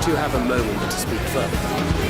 you have a moment to speak further?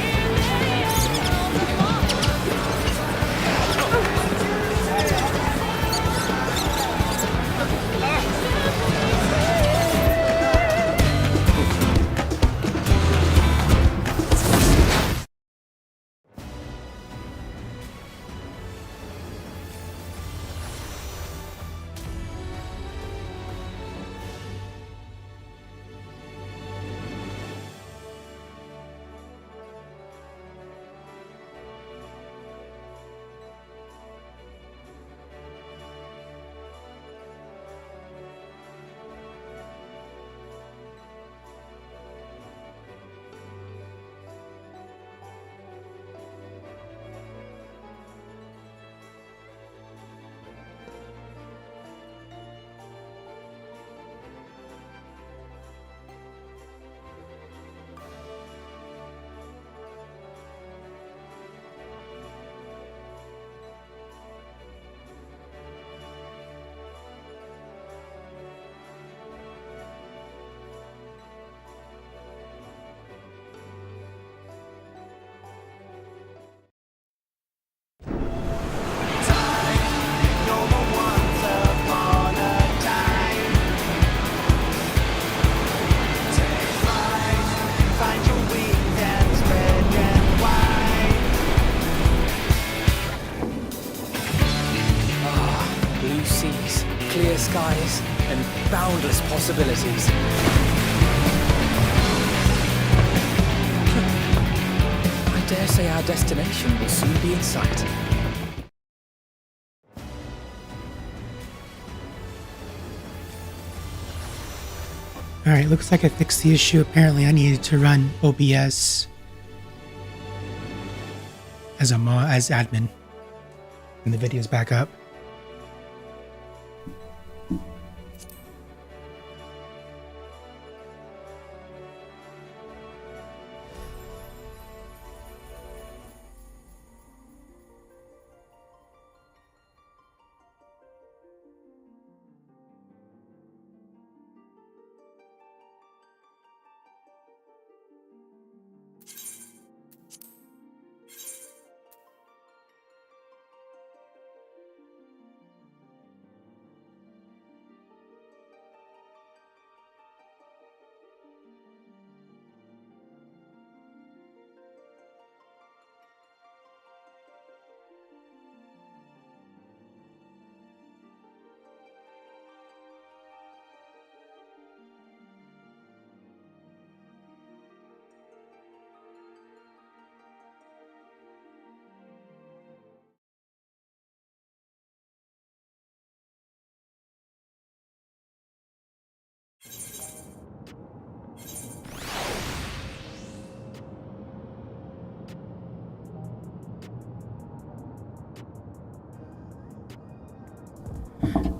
Clear skies and boundless possibilities. I dare say our destination will soon be in sight. Alright, looks like I fixed the issue. Apparently I needed to run OBS as admin. And the video's back up.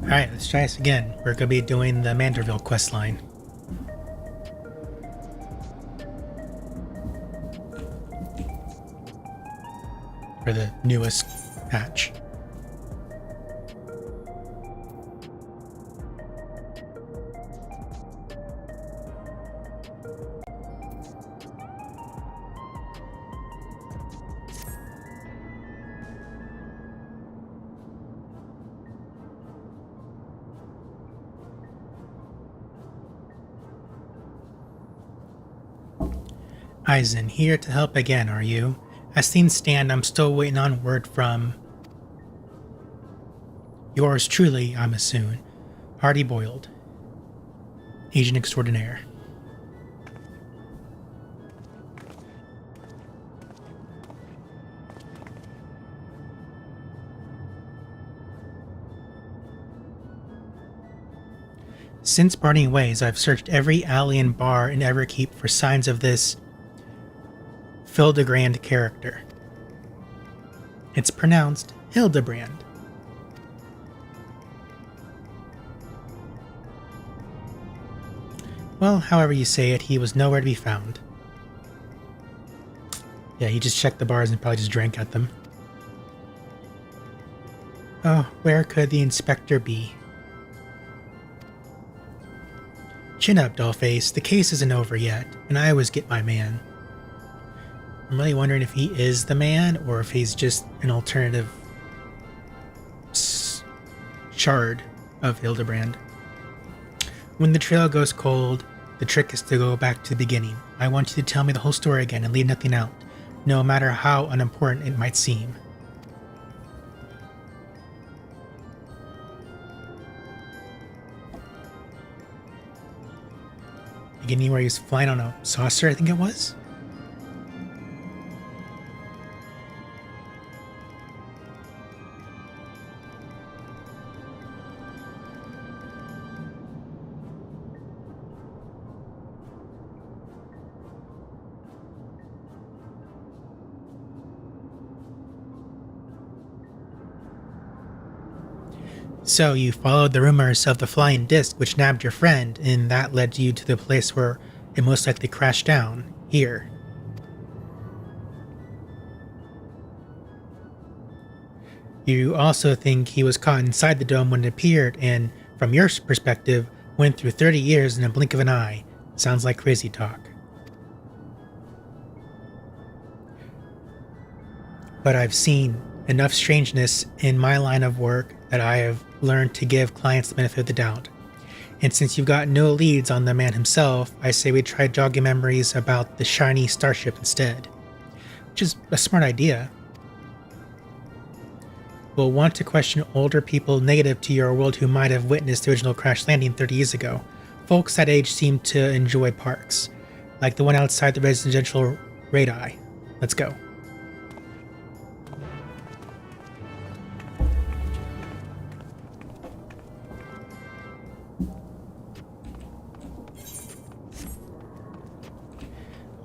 Alright, let's try this again. We're going to be doing the Manderville questline. For the newest patch. Eisen, here to help again, are you? As things stand, I'm still waiting on word from yours truly, I'm assuming, Hardy Boiled, Agent Extraordinaire. Since parting ways, I've searched every alley and bar in Everkeep for signs of this Hildebrand character. It's pronounced Hildebrand. Well, however you say it, he was nowhere to be found. Yeah, he just checked the bars and probably just drank at them. Oh, where could the inspector be? Chin up, dollface. The case isn't over yet, and I always get my man. I'm really wondering if he is the man, or if he's just an alternative shard of Hildebrand. When the trail goes cold, the trick is to go back to the beginning. I want you to tell me the whole story again and leave nothing out, no matter how unimportant it might seem. Beginning where he was flying on a saucer, I think it was? So you followed the rumors of the flying disc which nabbed your friend, and that led you to the place where it most likely crashed down, here. You also think he was caught inside the dome when it appeared, and, from your perspective, went through 30 years in a blink of an eye. Sounds like crazy talk. But I've seen enough strangeness in my line of work that I have learned to give clients the benefit of the doubt. And since you've got no leads on the man himself, I say we try jogging memories about the shiny starship instead. Which is a smart idea. We'll want to question older people native to your world who might have witnessed the original crash landing 30 years ago. Folks that age seem to enjoy parks, like the one outside the residential radii. Let's go.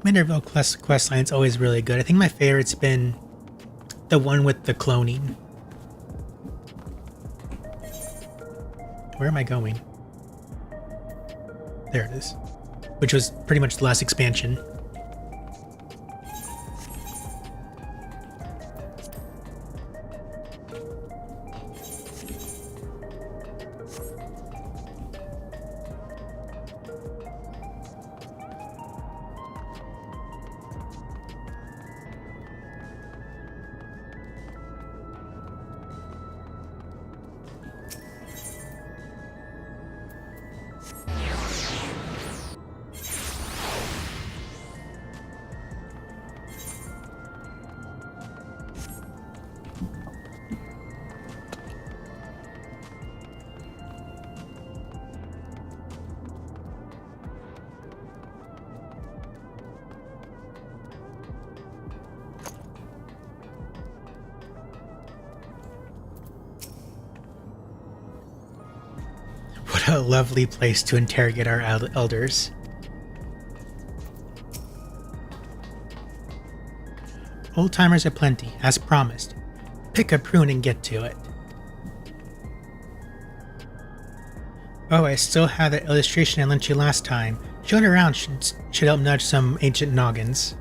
Manderville questline's always really good. I think my favorite's been the one with the cloning. Where am I going? There it is. Which was pretty much the last expansion. What a lovely place to interrogate our elders. Old-timers aplenty, as promised. Pick a prune and get to it. Oh, I still have that illustration I lent you last time. Showing around should help nudge some ancient noggins.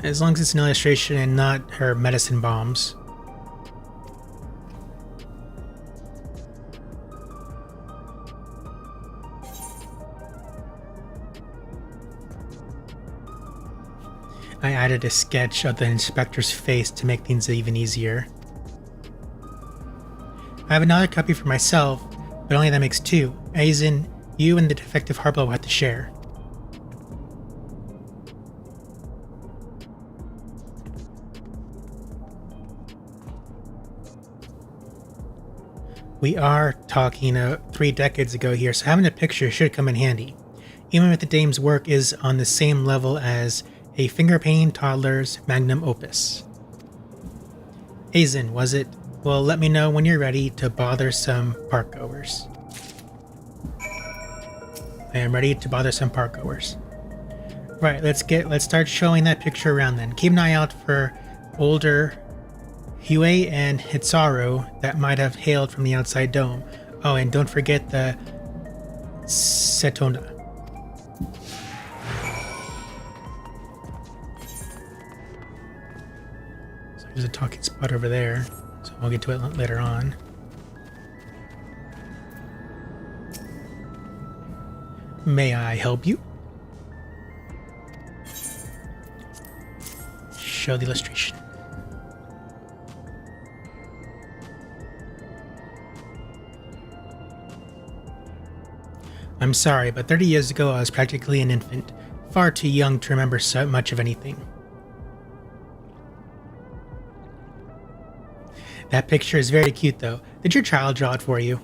As long as it's an illustration and not her medicine bombs. I added a sketch of the inspector's face to make things even easier. I have another copy for myself, but only that makes two, as in, you and the Detective Harpo will have to share. We are talking 3 decades ago here, so having a picture should come in handy, even if the dame's work is on the same level as a finger-painting toddler's magnum opus. Azen, was it? Well, let me know when you're ready to bother some parkgoers. I am ready to bother some parkgoers. Right, let's start showing that picture around then. Keep an eye out for older Hue and Hitsaru that might have hailed from the outside dome. Oh, and don't forget the Setona. There's a talking spot over there, so we'll get to it later on. May I help you? Show the illustration. I'm sorry, but 30 years ago I was practically an infant, far too young to remember so much of anything. That picture is very cute though. Did your child draw it for you?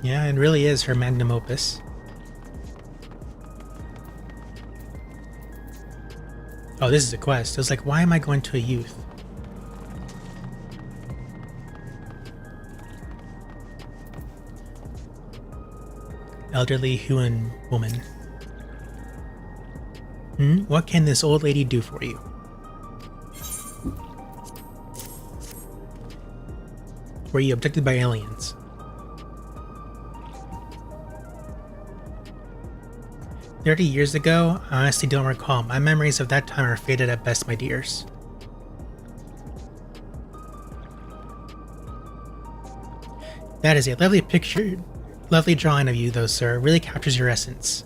Yeah, it really is her magnum opus. Oh, this is a quest. I was like, why am I going to a youth? Elderly Huan woman. What can this old lady do for you? Were you abducted by aliens? "30 years ago? I honestly don't recall. My memories of that time are faded at best, my dears." That is a lovely picture. Lovely drawing of you, though, sir. Really captures your essence.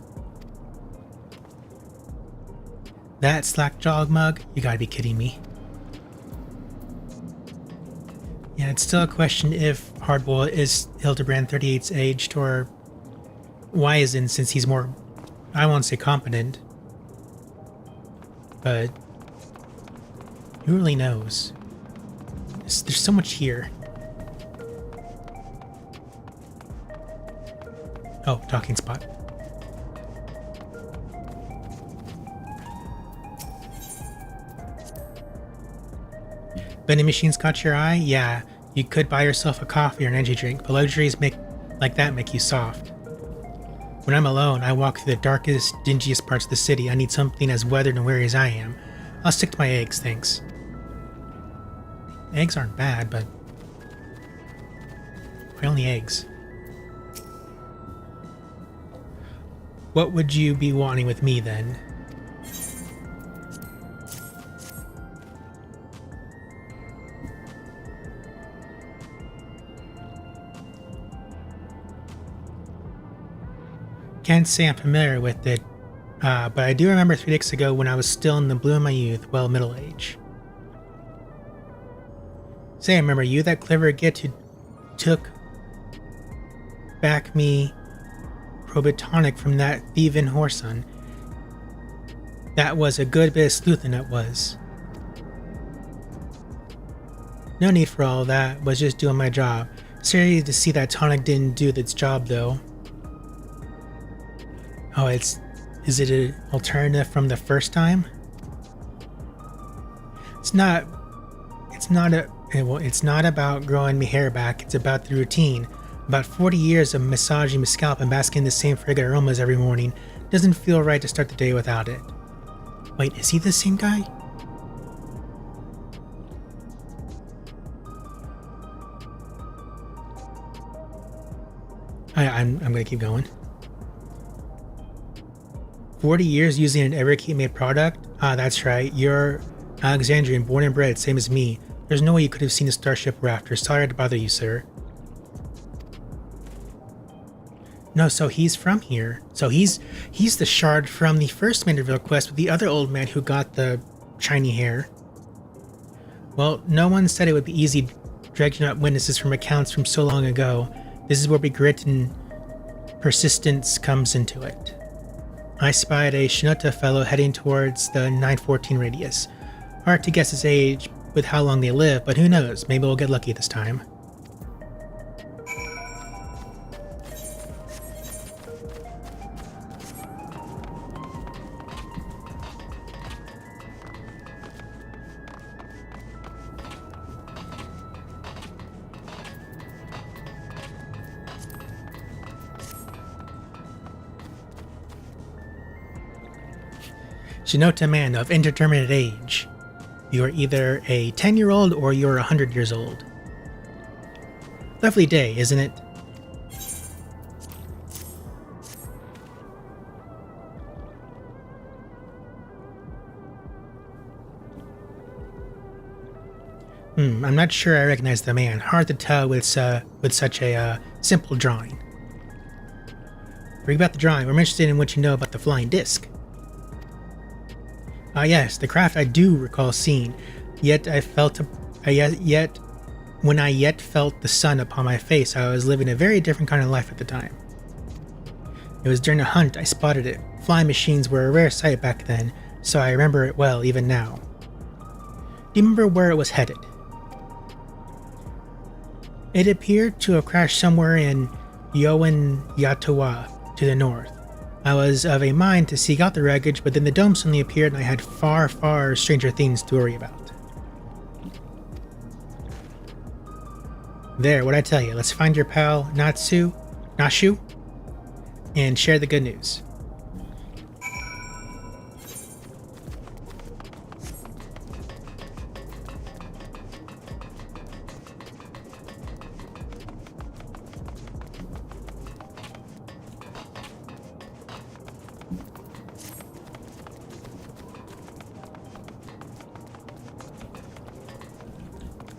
That slack-jawed mug? You gotta be kidding me. Yeah, it's still a question if Hardboiled is Hildebrand 38's aged, or why isn't, since he's more, I won't say competent, but who really knows? There's so much here. Oh, docking spot. Vending machines caught your eye? Yeah, you could buy yourself a coffee or an energy drink, but luxuries like that make you soft. When I'm alone, I walk through the darkest, dingiest parts of the city. I need something as weathered and weary as I am. I'll stick to my eggs, thanks. Eggs aren't bad, but why only eggs? What would you be wanting with me, then? Can't say I'm familiar with it, but I do remember 3 days ago when I was still in the bloom of my youth, well, middle age. Say, I remember you, that clever git who took back me probitonic from that thieving whoreson. That was a good bit of sleuthin', that was. No need for all that, was just doing my job. Sorry to see that tonic didn't do its job, though. Oh, is it an alternative from the first time? It's not about growing my hair back, it's about the routine. About 40 years of massaging my scalp and basking in the same fragrant aromas every morning. Doesn't feel right to start the day without it. Wait, is he the same guy? I'm gonna keep going. 40 years using an Everkeep made product? Ah, that's right. You're Alexandrian, born and bred, same as me. There's no way you could have seen a starship we're after. Sorry to bother you, sir. No, so he's from here. So he's the shard from the first Manderville quest with the other old man who got the shiny hair. Well, no one said it would be easy dredging up witnesses from accounts from so long ago. This is where grit and persistence comes into it. I spied a Shinota fellow heading towards the 914 radius. Hard to guess his age with how long they live, but who knows, maybe we'll get lucky this time. Shinota man of indeterminate age. You are either a 10-year-old or you're 100 years old. Lovely day, isn't it? I'm not sure I recognize the man. Hard to tell with such a simple drawing. Read about the drawing. I'm interested in what you know about the flying disc. Ah, yes, the craft I do recall seeing. Yet when I felt the sun upon my face, I was living a very different kind of life at the time. It was during a hunt I spotted it. Flying machines were a rare sight back then, so I remember it well even now. Do you remember where it was headed? It appeared to have crashed somewhere in Yatawa to the north. I was of a mind to seek out the wreckage, but then the dome suddenly appeared and I had far, far stranger things to worry about. There, what'd I tell you? Let's find your pal Nashu, and share the good news.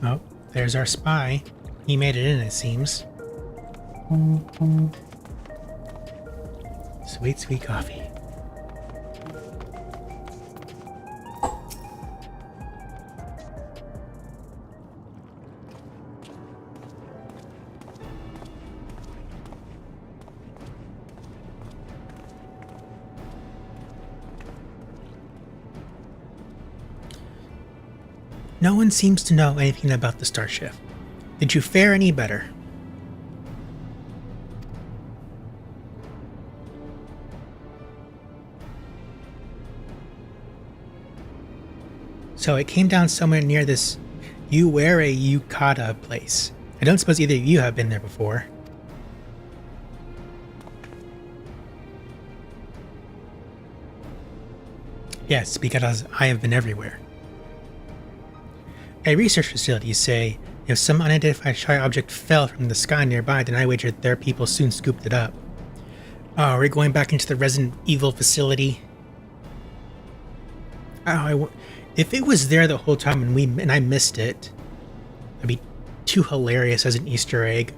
Oh, there's our spy. He made it in, it seems. Sweet, sweet coffee. No one seems to know anything about the starship. Did you fare any better? So it came down somewhere near this Eorzea place. I don't suppose either of you have been there before. Yes, because I have been everywhere. A research facility, you say. If some unidentified shy object fell from the sky nearby, then I wager their people soon scooped it up. Oh, we're going back into the Resident Evil facility. Oh, if it was there the whole time and I missed it, that'd be too hilarious as an Easter egg.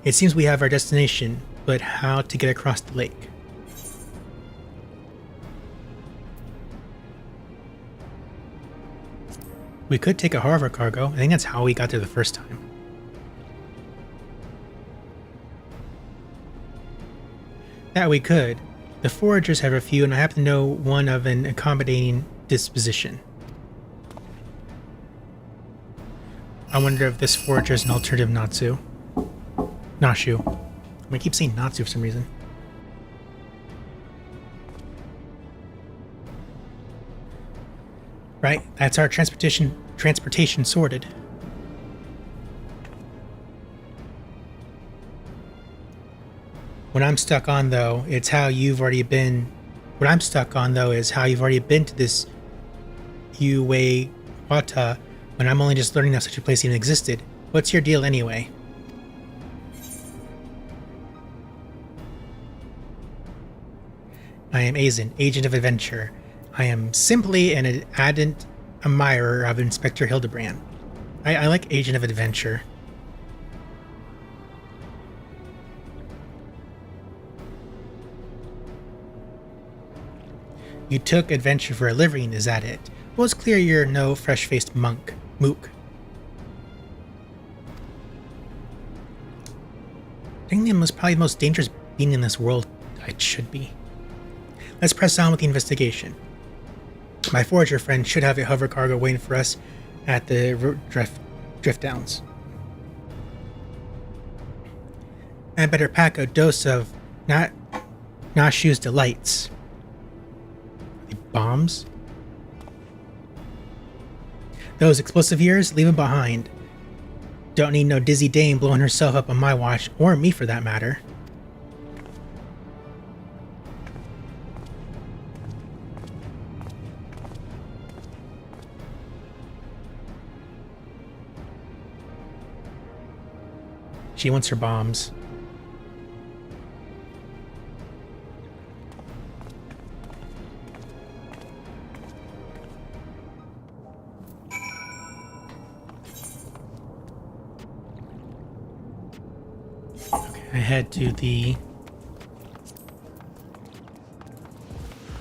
It seems we have our destination, but how to get across the lake? We could take a hover cargo. I think that's how we got there the first time. That we could. The foragers have a few, and I happen to know one of an accommodating disposition. I wonder if this forager is an alternative Nashu. I keep saying Natsu for some reason. Right, that's our transportation sorted. What I'm stuck on though is how you've already been to this Uwata when I'm only just learning that such a place even existed. What's your deal anyway? I am Aizen, Agent of Adventure. I am simply an ardent admirer of Inspector Hildebrand. I like Agent of Adventure. You took adventure for a living, is that it? Well, it's clear you're no fresh-faced mook. I think the probably the most dangerous being in this world I should be. Let's press on with the investigation. My forager friend should have a hover cargo waiting for us at the drift downs. I better pack a dose of Nashu's delights. The bombs? Those explosive years, leave them behind. Don't need no dizzy dame blowing herself up on my watch, or me for that matter. She wants her bombs. Okay, I head to the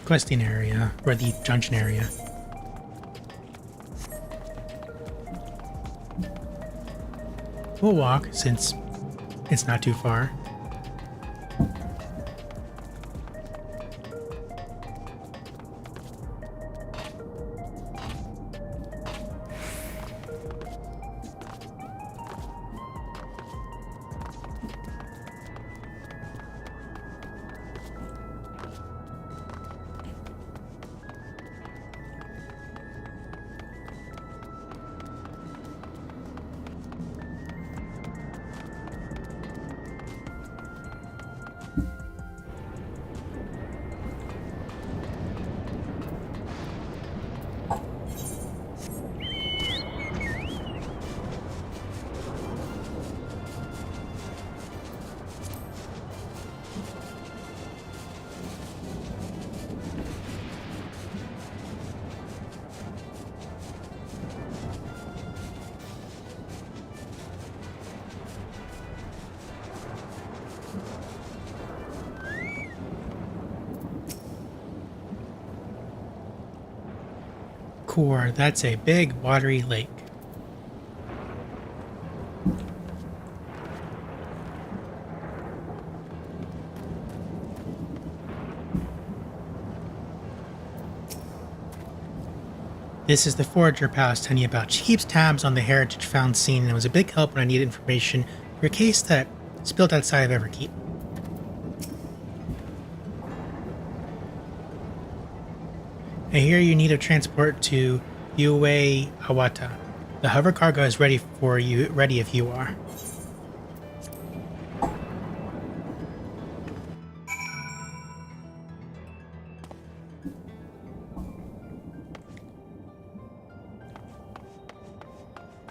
questing area, or the dungeon area. We'll walk, since it's not too far. Core, that's a big watery lake. This is the forager pal I was telling you about. She keeps tabs on the heritage found scene, and it was a big help when I needed information for a case that spilled outside of Everkeep. I hear you need a transport to Eorzea. The hover cargo is ready if you are.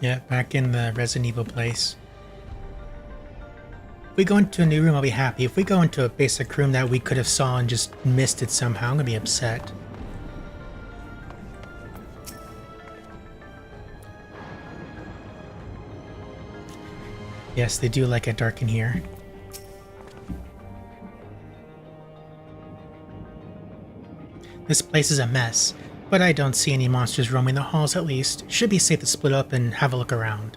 Yeah, back in the Resident Evil place. If we go into a new room, I'll be happy. If we go into a basic room that we could have saw and just missed it somehow, I'm gonna be upset. Yes, they do like it dark in here. This place is a mess, but I don't see any monsters roaming the halls at least. Should be safe to split up and have a look around.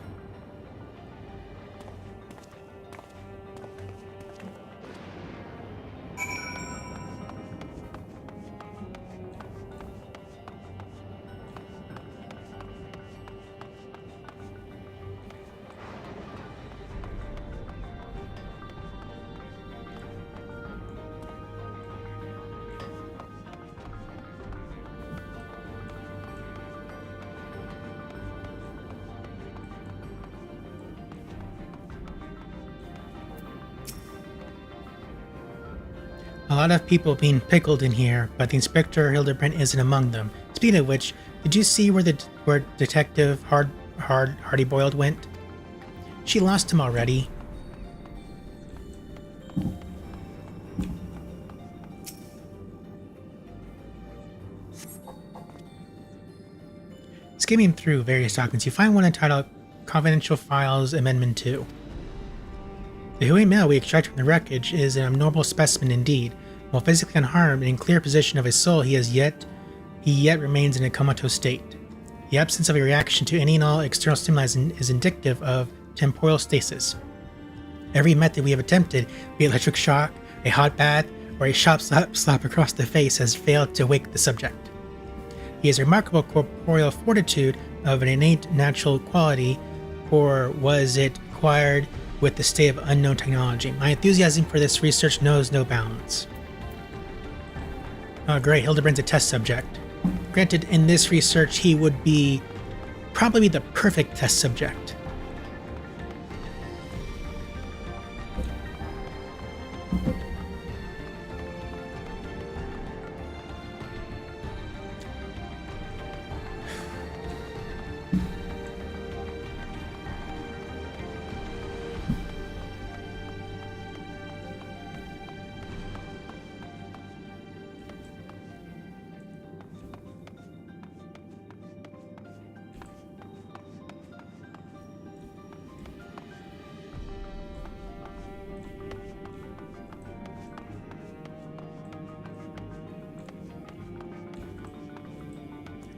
A lot of people being pickled in here, but the Inspector Hildebrand isn't among them. Speaking of which, did you see where Detective Hardy-Boiled went? She lost him already. Skimming through various documents, you find one entitled Confidential Files Amendment 2. The Hui male we extract from the wreckage is an abnormal specimen indeed. While physically unharmed and in clear possession of his soul, he yet remains in a comatose state. The absence of a reaction to any and all external stimuli is indicative of temporal stasis. Every method we have attempted, be it electric shock, a hot bath, or a sharp slap across the face, has failed to wake the subject. He has remarkable corporeal fortitude of an innate natural quality, or was it acquired with the state of unknown technology? My enthusiasm for this research knows no bounds. Oh great, Hildebrand's a test subject. Granted, in this research he would probably be the perfect test subject.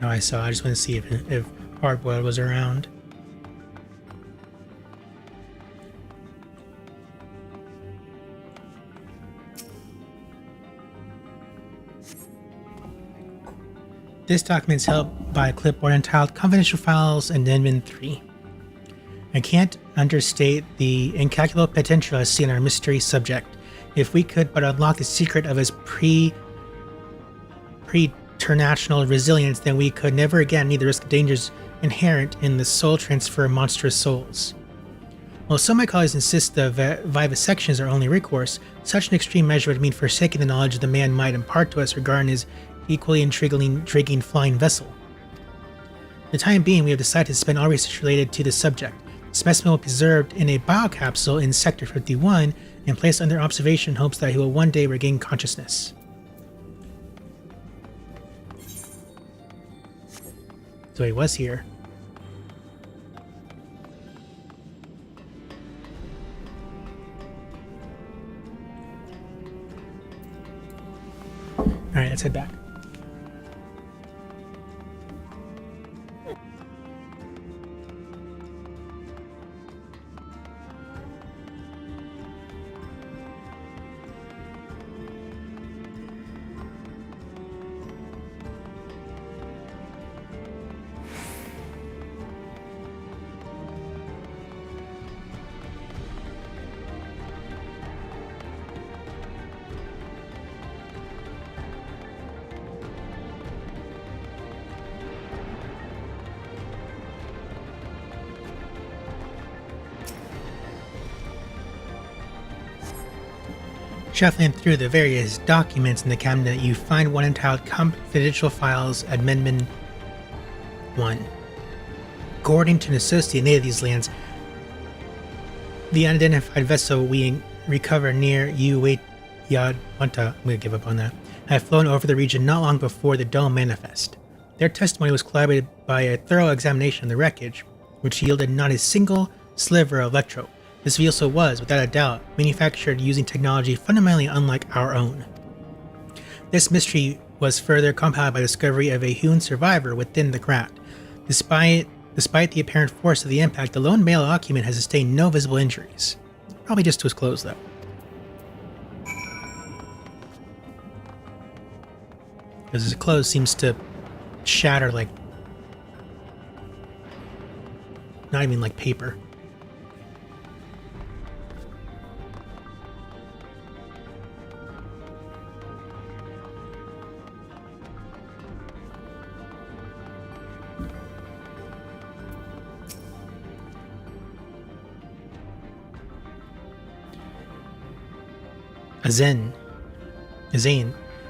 No, I saw. I just want to see if Hardboiled was around. This document is held by a clipboard entitled Confidential Files and Admin 3. I can't understate the incalculable potential I see in our mystery subject. If we could but unlock the secret of his preternational resilience, then we could never again need the risk of dangers inherent in the soul transfer of monstrous souls. While some of my colleagues insist the vivisection is our only recourse, such an extreme measure would mean forsaking the knowledge the man might impart to us regarding his equally intriguing flying vessel. For the time being, we have decided to suspend all research related to the subject. The specimen will be preserved in a biocapsule in Sector 51 and placed under observation in hopes that he will one day regain consciousness. So he was here. Alright, let's head back. Shuffling through the various documents in the cabinet, you find one entitled Confidential Files Amendment 1. According to an associate native of these lands, the unidentified vessel we recovered near Uwayawanta, I'm going to give up on that, had flown over the region not long before the Dome manifest. Their testimony was corroborated by a thorough examination of the wreckage, which yielded not a single sliver of electro. This vessel was, without a doubt, manufactured using technology fundamentally unlike our own. This mystery was further compounded by the discovery of a human survivor within the craft. Despite the apparent force of the impact, the lone male occupant has sustained no visible injuries. Probably just to his clothes, though. Because his clothes seems to shatter like... not even like paper. Zane.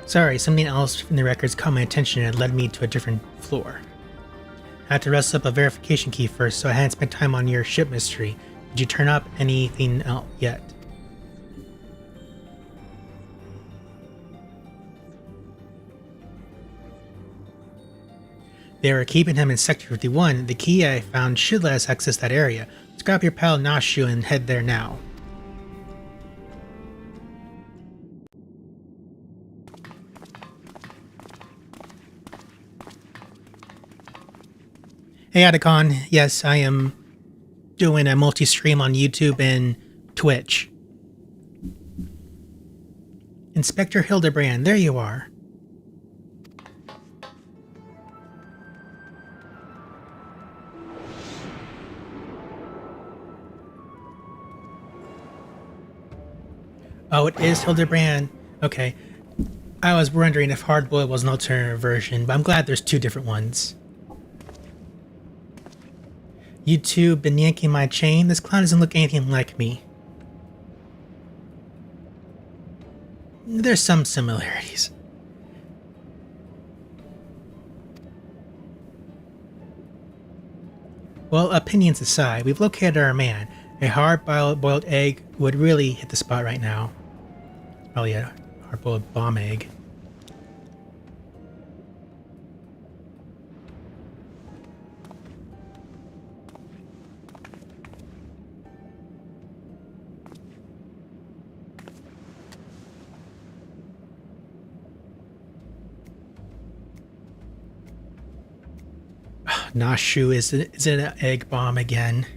Sorry, something else from the records caught my attention and led me to a different floor. I had to wrestle up a verification key first, so I hadn't spent time on your ship mystery. Did you turn up anything else yet? They were keeping him in Sector 51. The key I found should let us access that area. Let's grab your pal Nashu and head there now. Hey Adacon, yes, I am doing a multi-stream on YouTube and Twitch. Inspector Hildebrand, there you are. Oh, it is Hildebrand. Okay. I was wondering if Hardboiled was an alternative version, but I'm glad there's two different ones. You two been yanking my chain? This clown doesn't look anything like me. There's some similarities. Well, opinions aside, we've located our man. A hard-boiled egg would really hit the spot right now. Probably a hard-boiled bomb egg. Nashu is an egg bomb again.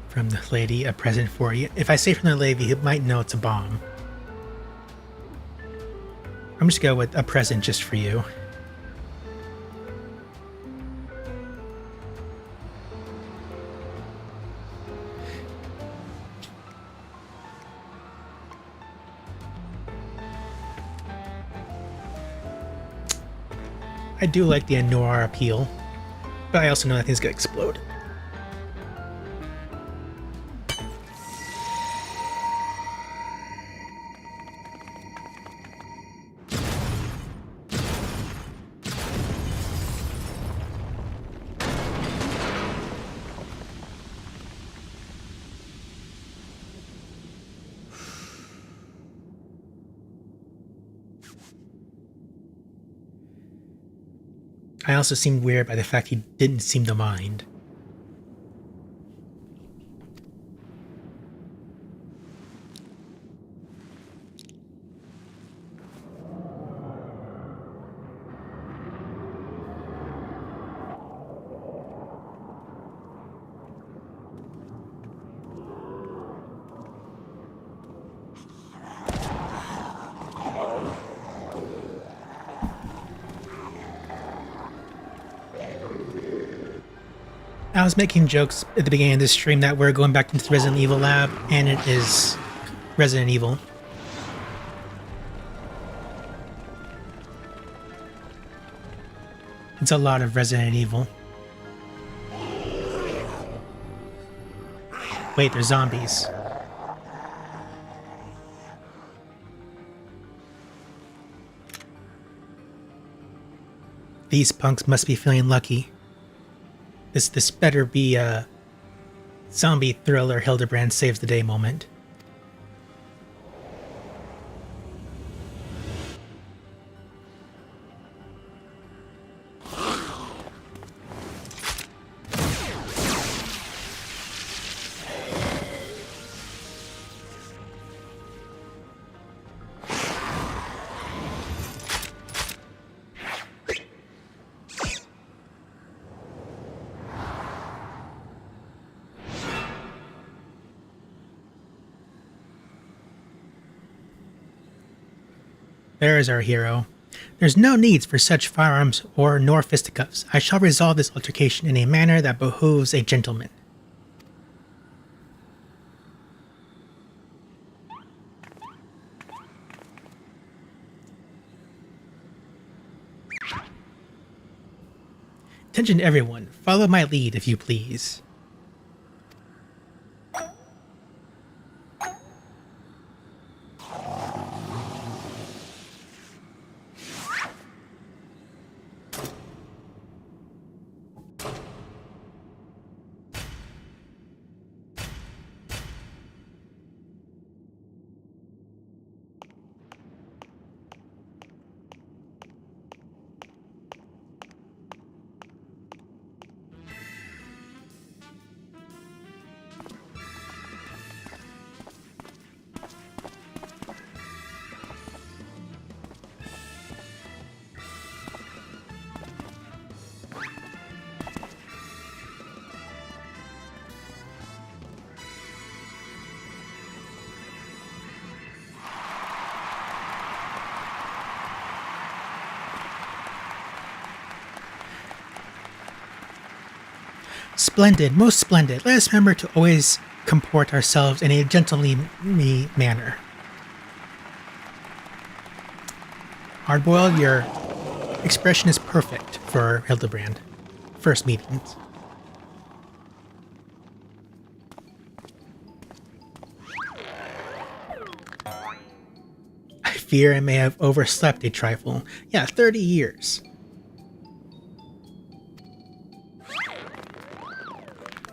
From the lady, a present for you. If I say from the lady, he might know it's a bomb. I'm just going to go with a present just for you. I do like the noir appeal, but I also know that thing's going to explode. I also seemed weird by the fact he didn't seem to mind. I was making jokes at the beginning of this stream that we're going back into the Resident Evil lab, and it is Resident Evil. It's a lot of Resident Evil. Wait, they're zombies. These punks must be feeling lucky. This better be a zombie thriller Hildebrand saves the day moment. There is our hero. There's no needs for such firearms nor fisticuffs. I shall resolve this altercation in a manner that behooves a gentleman. Attention everyone, follow my lead if you please. Splendid, most splendid. Let us remember to always comport ourselves in a gentlemanly manner. Hardboiled, your expression is perfect for Hildebrand. First meetings. I fear I may have overslept a trifle. Yeah, 30 years.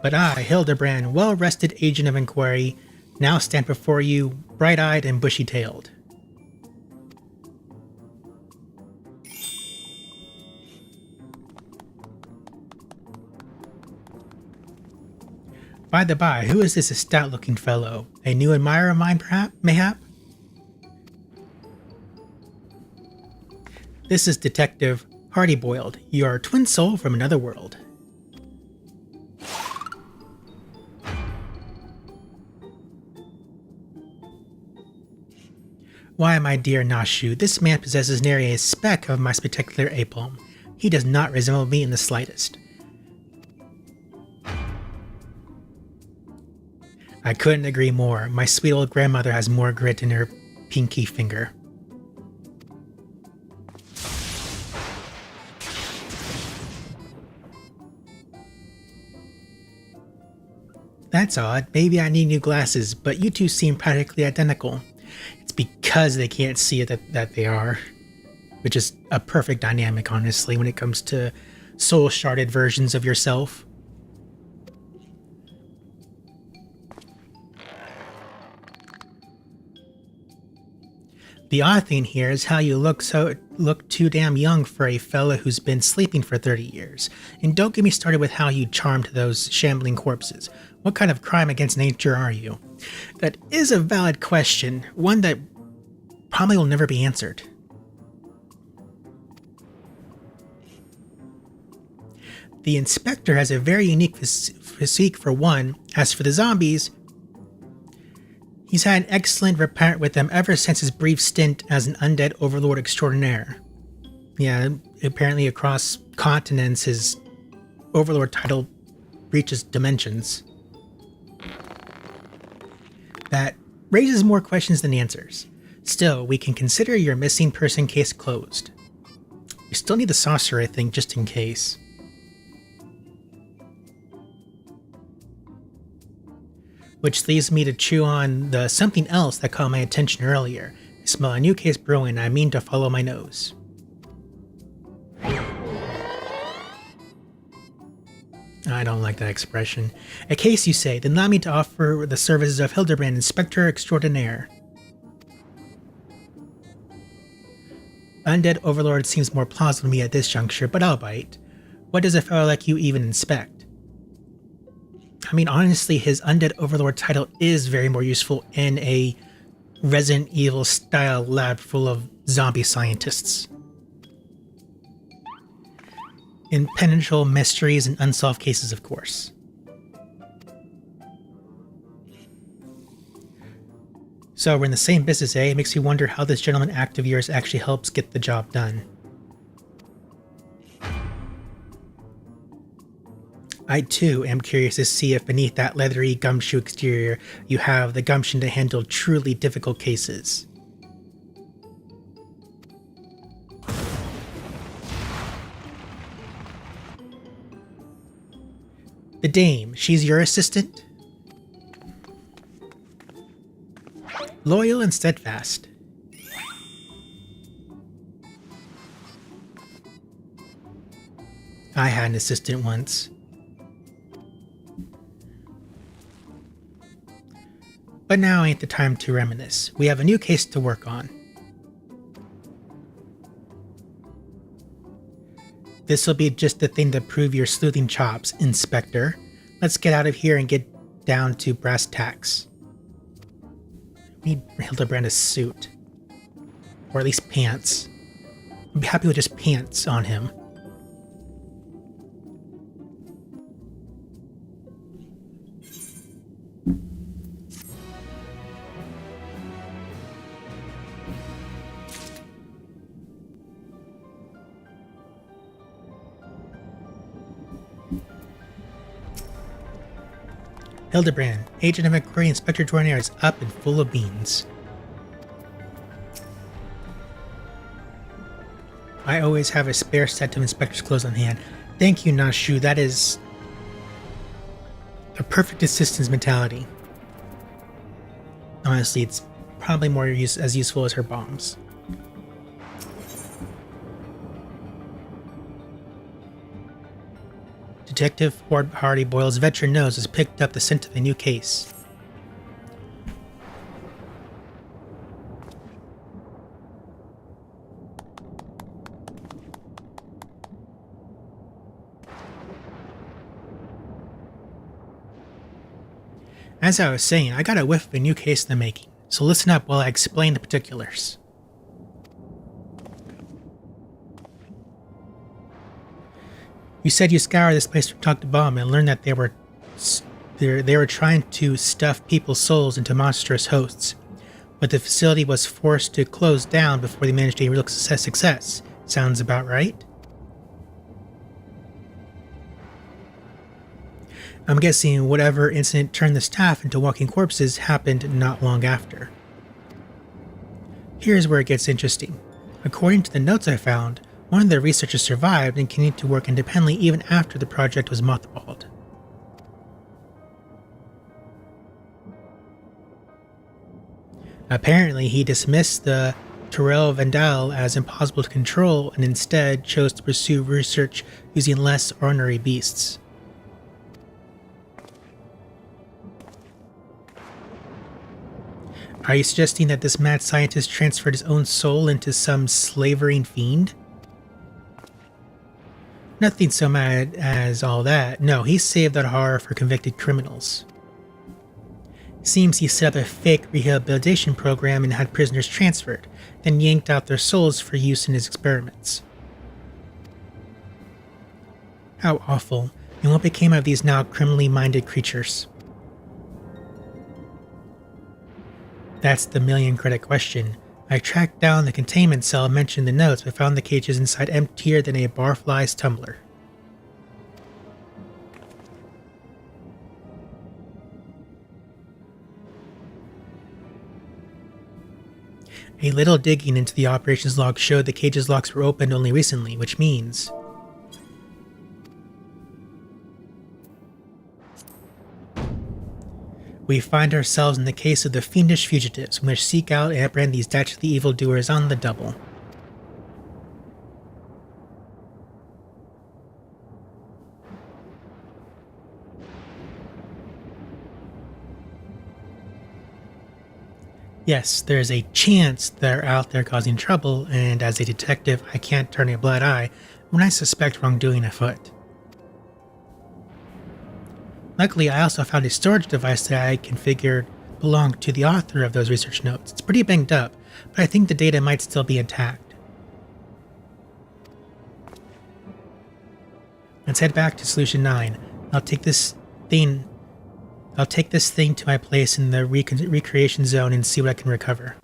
But I, Hildebrand, well-rested agent of inquiry, now stand before you, bright-eyed and bushy-tailed. By the by, who is this stout-looking fellow? A new admirer of mine, mayhap? This is Detective Hardy-Boiled. You are a twin soul from another world. Why, my dear Nashu, this man possesses nary a speck of my spectacular aplomb. He does not resemble me in the slightest. I couldn't agree more. My sweet old grandmother has more grit in her pinky finger. That's odd. Maybe I need new glasses, but you two seem practically identical. It's because they can't see it that they are. Which is a perfect dynamic, honestly, when it comes to soul-sharded versions of yourself. The odd thing here is how you look too damn young for a fella who's been sleeping for 30 years. And don't get me started with how you charmed those shambling corpses. What kind of crime against nature are you? That is a valid question, one that probably will never be answered. The inspector has a very unique physique for one. As for the zombies, he's had an excellent rapport with them ever since his brief stint as an undead overlord extraordinaire. Yeah, apparently across continents his overlord title reaches dimensions. That raises more questions than answers. Still, we can consider your missing person case closed. We still need the saucer, I think, just in case. Which leads me to chew on the something else that caught my attention earlier. I smell a new case brewing and I mean to follow my nose. I don't like that expression. A case, you say, then allow me to offer the services of Hildebrand, Inspector Extraordinaire. Undead Overlord seems more plausible to me at this juncture, but I'll bite. What does a fellow like you even inspect? I mean, honestly, his Undead Overlord title is very more useful in a Resident Evil style lab full of zombie scientists. Impenetrable mysteries and unsolved cases, of course. So we're in the same business, eh? It makes you wonder how this gentleman act of yours actually helps get the job done. I too am curious to see if beneath that leathery gumshoe exterior you have the gumption to handle truly difficult cases. The dame, she's your assistant? Loyal and steadfast. I had an assistant once. But now ain't the time to reminisce. We have a new case to work on. This'll be just the thing to prove your sleuthing chops, Inspector. Let's get out of here and get down to brass tacks. We need Hildebrand a suit. Or at least pants. I'd be happy with just pants on him. Hildebrand, agent of inquiry, Inspector Extraordinaire is up and full of beans. I always have a spare set of inspector's clothes on hand. Thank you, Nashu. That is a perfect assistance mentality. Honestly, it's probably more as useful as her bombs. Detective Hardy Boyle's veteran nose has picked up the scent of a new case. As I was saying, I got a whiff of a new case in the making, so listen up while I explain the particulars. You said you scoured this place from top to bottom and learned that they were trying to stuff people's souls into monstrous hosts, but the facility was forced to close down before they managed a real success. Sounds about right? I'm guessing whatever incident turned the staff into walking corpses happened not long after. Here's where it gets interesting. According to the notes I found, one of the researchers survived and continued to work independently even after the project was mothballed. Apparently, he dismissed the Terrell Vandal as impossible to control and instead chose to pursue research using less ordinary beasts. Are you suggesting that this mad scientist transferred his own soul into some slavering fiend? Nothing so mad as all that. No, he saved that horror for convicted criminals. Seems he set up a fake rehabilitation program and had prisoners transferred, then yanked out their souls for use in his experiments. How awful, and what became of these now criminally minded creatures? That's the million-credit question. I tracked down the containment cell mentioned in the notes, but found the cages inside emptier than a barfly's tumbler. A little digging into the operations log showed the cage's locks were opened only recently, which means we find ourselves in the case of the fiendish fugitives, which seek out and apprehend these dastardly evildoers on the double. Yes, there is a chance they're out there causing trouble, and as a detective, I can't turn a blind eye when I suspect wrongdoing afoot. Luckily, I also found a storage device that I configured belonged to the author of those research notes. It's pretty banged up, but I think the data might still be intact. Let's head back to Solution 9. I'll take this thing to my place in the recreation zone and see what I can recover.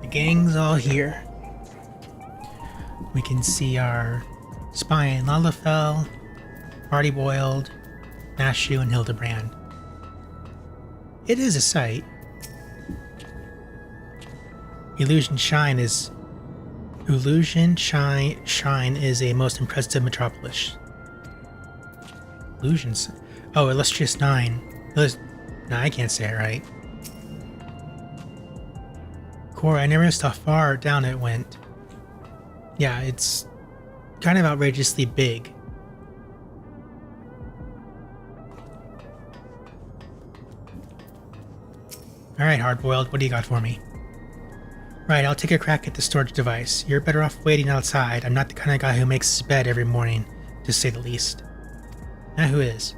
Gang's all here. We can see our spy in Lalafell, Party Boiled, Nashu, and Hildebrand. It is a sight. Illusion Shine is a most impressive metropolis. Illusions. Oh, Illustrious 9. No, I can't say it right. Core, I never noticed how far down it went. Yeah, it's kind of outrageously big. Alright, Hardboiled, what do you got for me? Right, I'll take a crack at the storage device. You're better off waiting outside. I'm not the kind of guy who makes his bed every morning, to say the least. Now who is?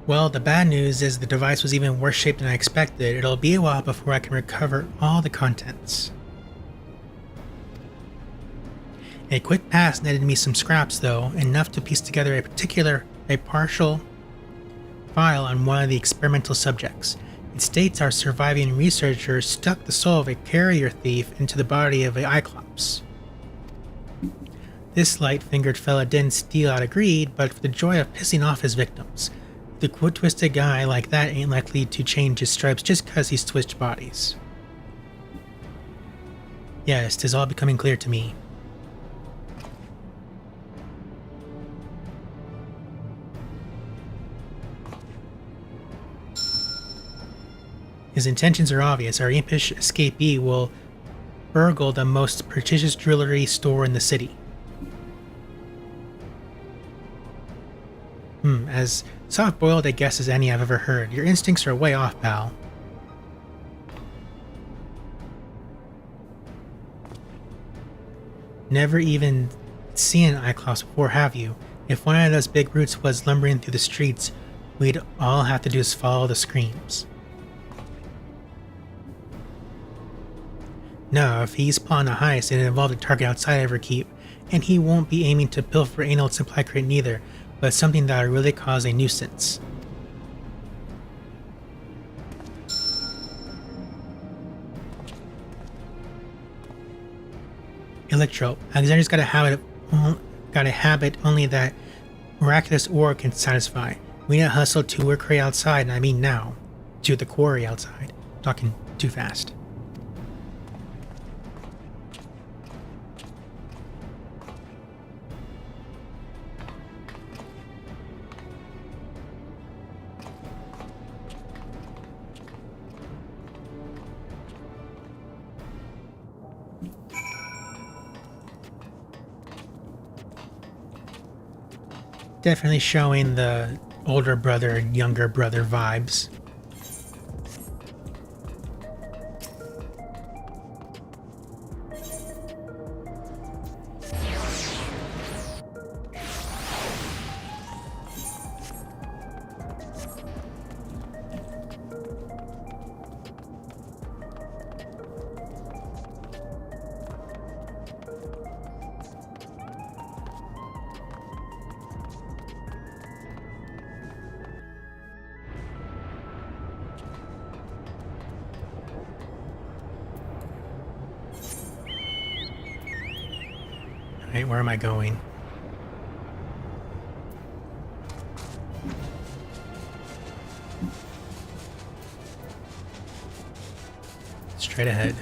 Well, the bad news is the device was even worse shaped than I expected. It'll be a while before I can recover all the contents. A quick pass netted me some scraps though, enough to piece together a partial file on one of the experimental subjects. It states our surviving researcher stuck the soul of a carrier thief into the body of a Cyclops. This light-fingered fella didn't steal out of greed, but for the joy of pissing off his victims. The twisted guy like that ain't likely to change his stripes just cause he's switched bodies. Yes, 'tis all becoming clear to me. His intentions are obvious. Our impish escapee will burgle the most prestigious jewelry store in the city. As soft-boiled a guess as any I've ever heard. Your instincts are way off, pal. Never even seen an Cyclops before, have you? If one of those big brutes was lumbering through the streets, we'd all have to do is follow the screams. No, if he's plotting a heist, it involved a target outside Everkeep, and he won't be aiming to pilfer anal supply crate neither, but something that would really cause a nuisance. Electro. Alexander's got a habit only that miraculous ore can satisfy. We need to hustle to Workrey outside, and I mean now. To the quarry outside. Talking too fast. Definitely showing the older brother and younger brother vibes. Alright, where am I going? Straight ahead.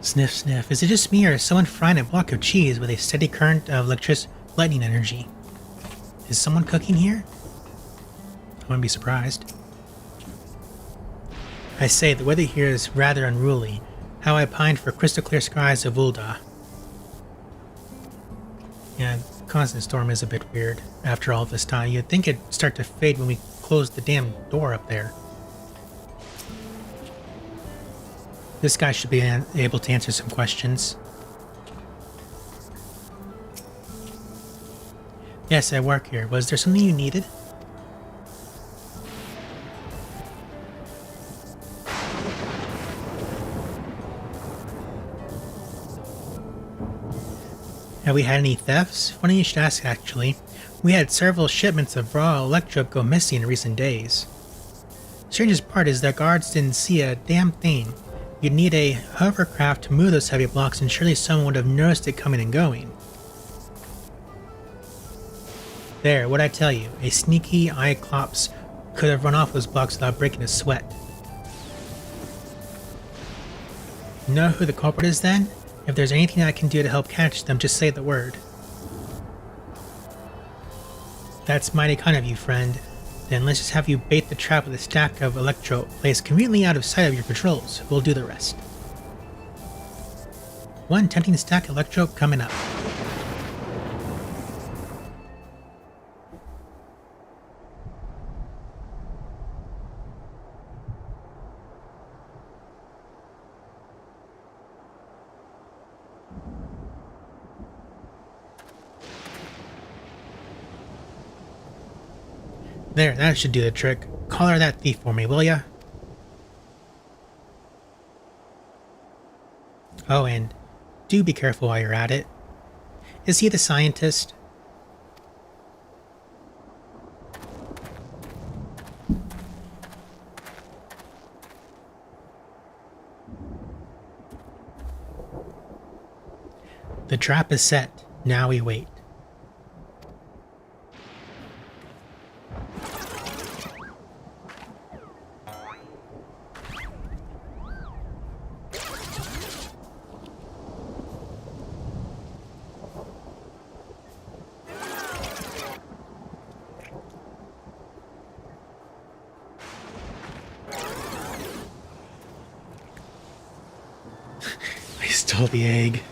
Sniff, sniff. Is it just me, or is someone frying a block of cheese with a steady current of lightning energy? Is someone cooking here? I wouldn't be surprised. I say, the weather here is rather unruly. How I pined for crystal clear skies of Ul'dah. Yeah, constant storm is a bit weird after all this time. You'd think it'd start to fade when we closed the damn door up there. This guy should be able to answer some questions. Yes, I work here. Was there something you needed? Have we had any thefts? Funny you should ask, actually. We had several shipments of raw electro go missing in recent days. The strangest part is that guards didn't see a damn thing. You'd need a hovercraft to move those heavy blocks, and surely someone would have noticed it coming and going. There, what'd I tell you? A sneaky Cyclops could have run off those blocks without breaking a sweat. You know who the culprit is then? If there's anything I can do to help catch them, just say the word. That's mighty kind of you, friend. Then let's just have you bait the trap with a stack of electro placed conveniently out of sight of your patrols. We'll do the rest. One tempting stack of electro coming up. There, that should do the trick. Collar that thief for me, will ya? Oh, and do be careful while you're at it. Is he the scientist? The trap is set. Now we wait. I stole the egg.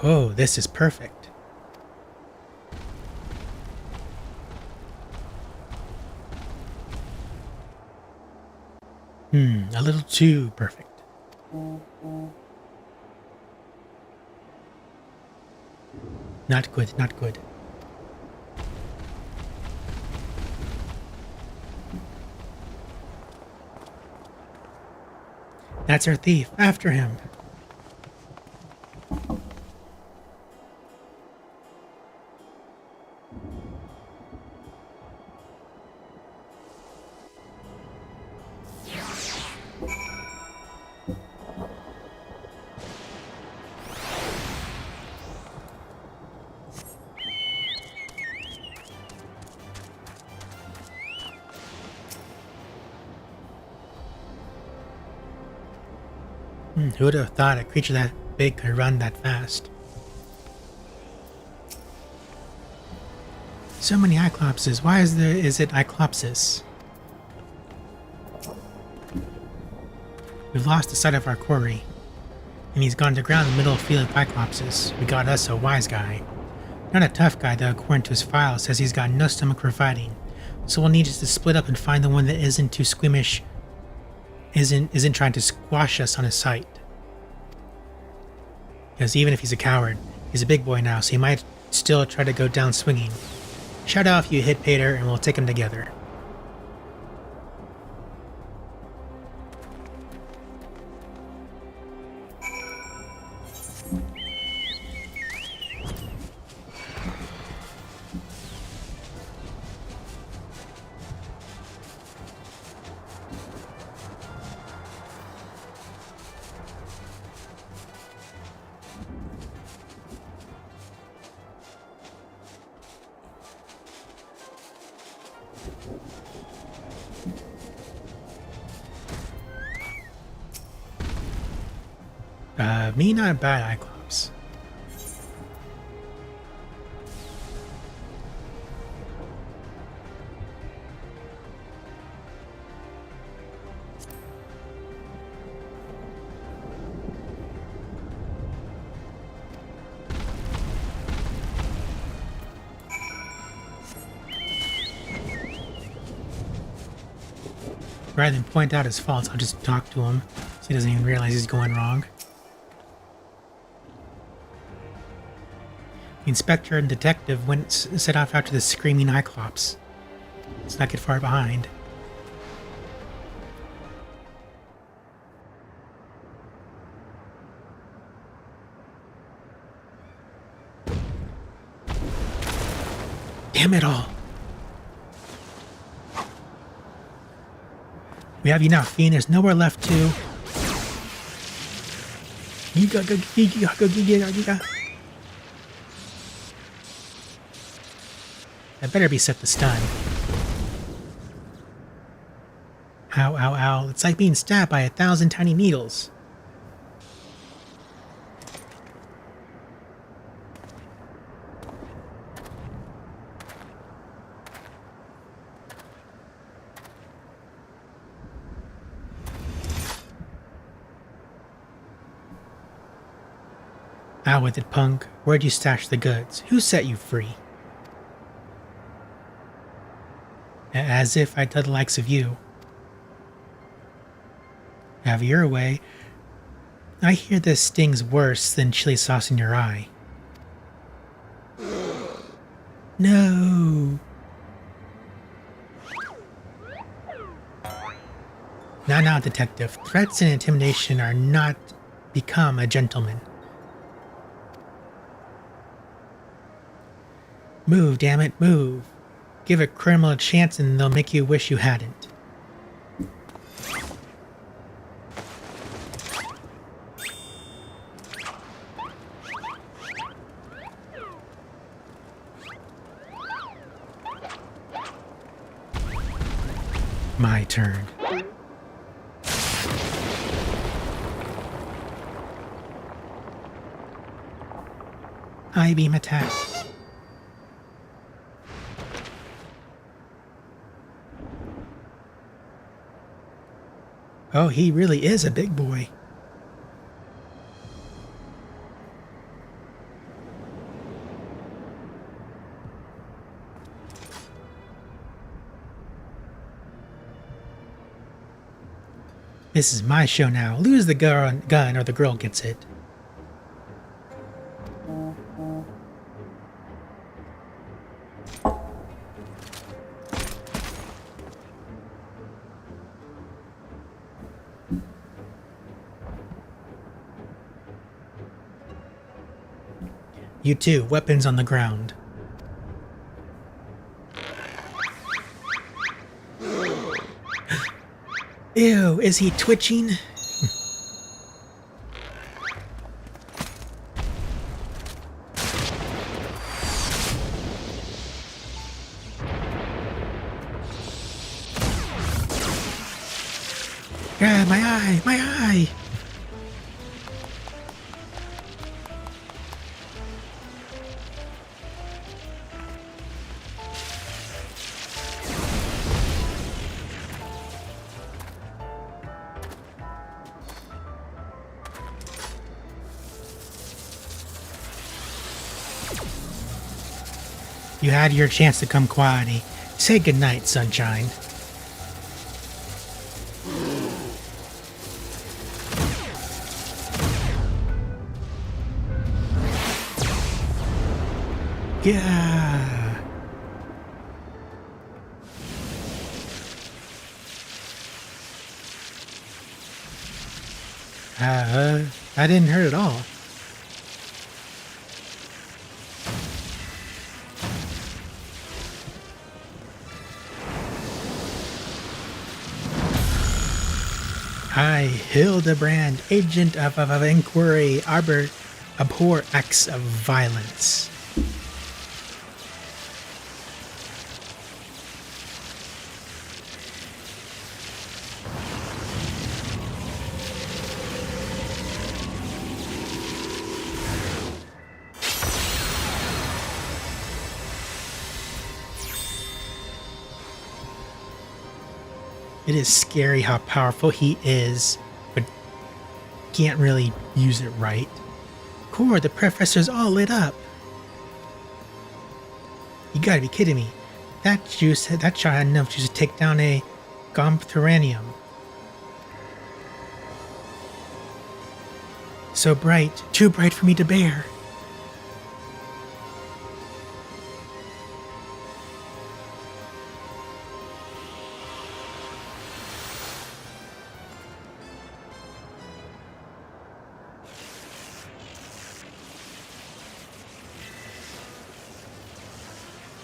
Oh, this is perfect. A little too perfect. Not good, not good. That's our thief. After him. Who would have thought a creature that big could run that fast? So many Cyclopses. Why is it Cyclopsis? We've lost the sight of our quarry, and he's gone to ground in the middle of the field of Cyclopses. We got us a wise guy. Not a tough guy, though, according to his file, says he's got no stomach for fighting. So we'll need us to split up and find the one that isn't too squeamish, isn't trying to squash us on his sight. Because even if he's a coward, he's a big boy now, so he might still try to go down swinging. Shout out if you hit Pater, and we'll take him together. Me not bad, Cyclops. Rather than point out his faults, I'll just talk to him so he doesn't even realize he's going wrong. The inspector and detective set off after the screaming Cyclops. Let's not get far behind. Damn it all. We have you now, Fiend. There's nowhere left to. That better be set to stun. Ow, ow, ow. It's like being stabbed by 1,000 tiny needles. Out with it, punk. Where'd you stash the goods? Who set you free? As if I'd tell the likes of you. Have your way. I hear this stings worse than chili sauce in your eye. No. Now, detective. Threats and intimidation are not become a gentleman. Move, damn it, move. Give a criminal a chance and they'll make you wish you hadn't. My turn. I-beam attack. Oh, he really is a big boy. This is my show now. Lose the gun or the girl gets it. You too, weapons on the ground. Ew, is he twitching? Yeah, my eye, my eye! You had your chance to come quietly. Say goodnight, sunshine. Yeah. That didn't hurt at all. I, Hildebrand, agent of inquiry, abhor acts of violence. It is scary how powerful he is, but can't really use it right. Core, the professor's all lit up. You gotta be kidding me. That shot had enough juice to take down a Gomthranium. So bright, too bright for me to bear.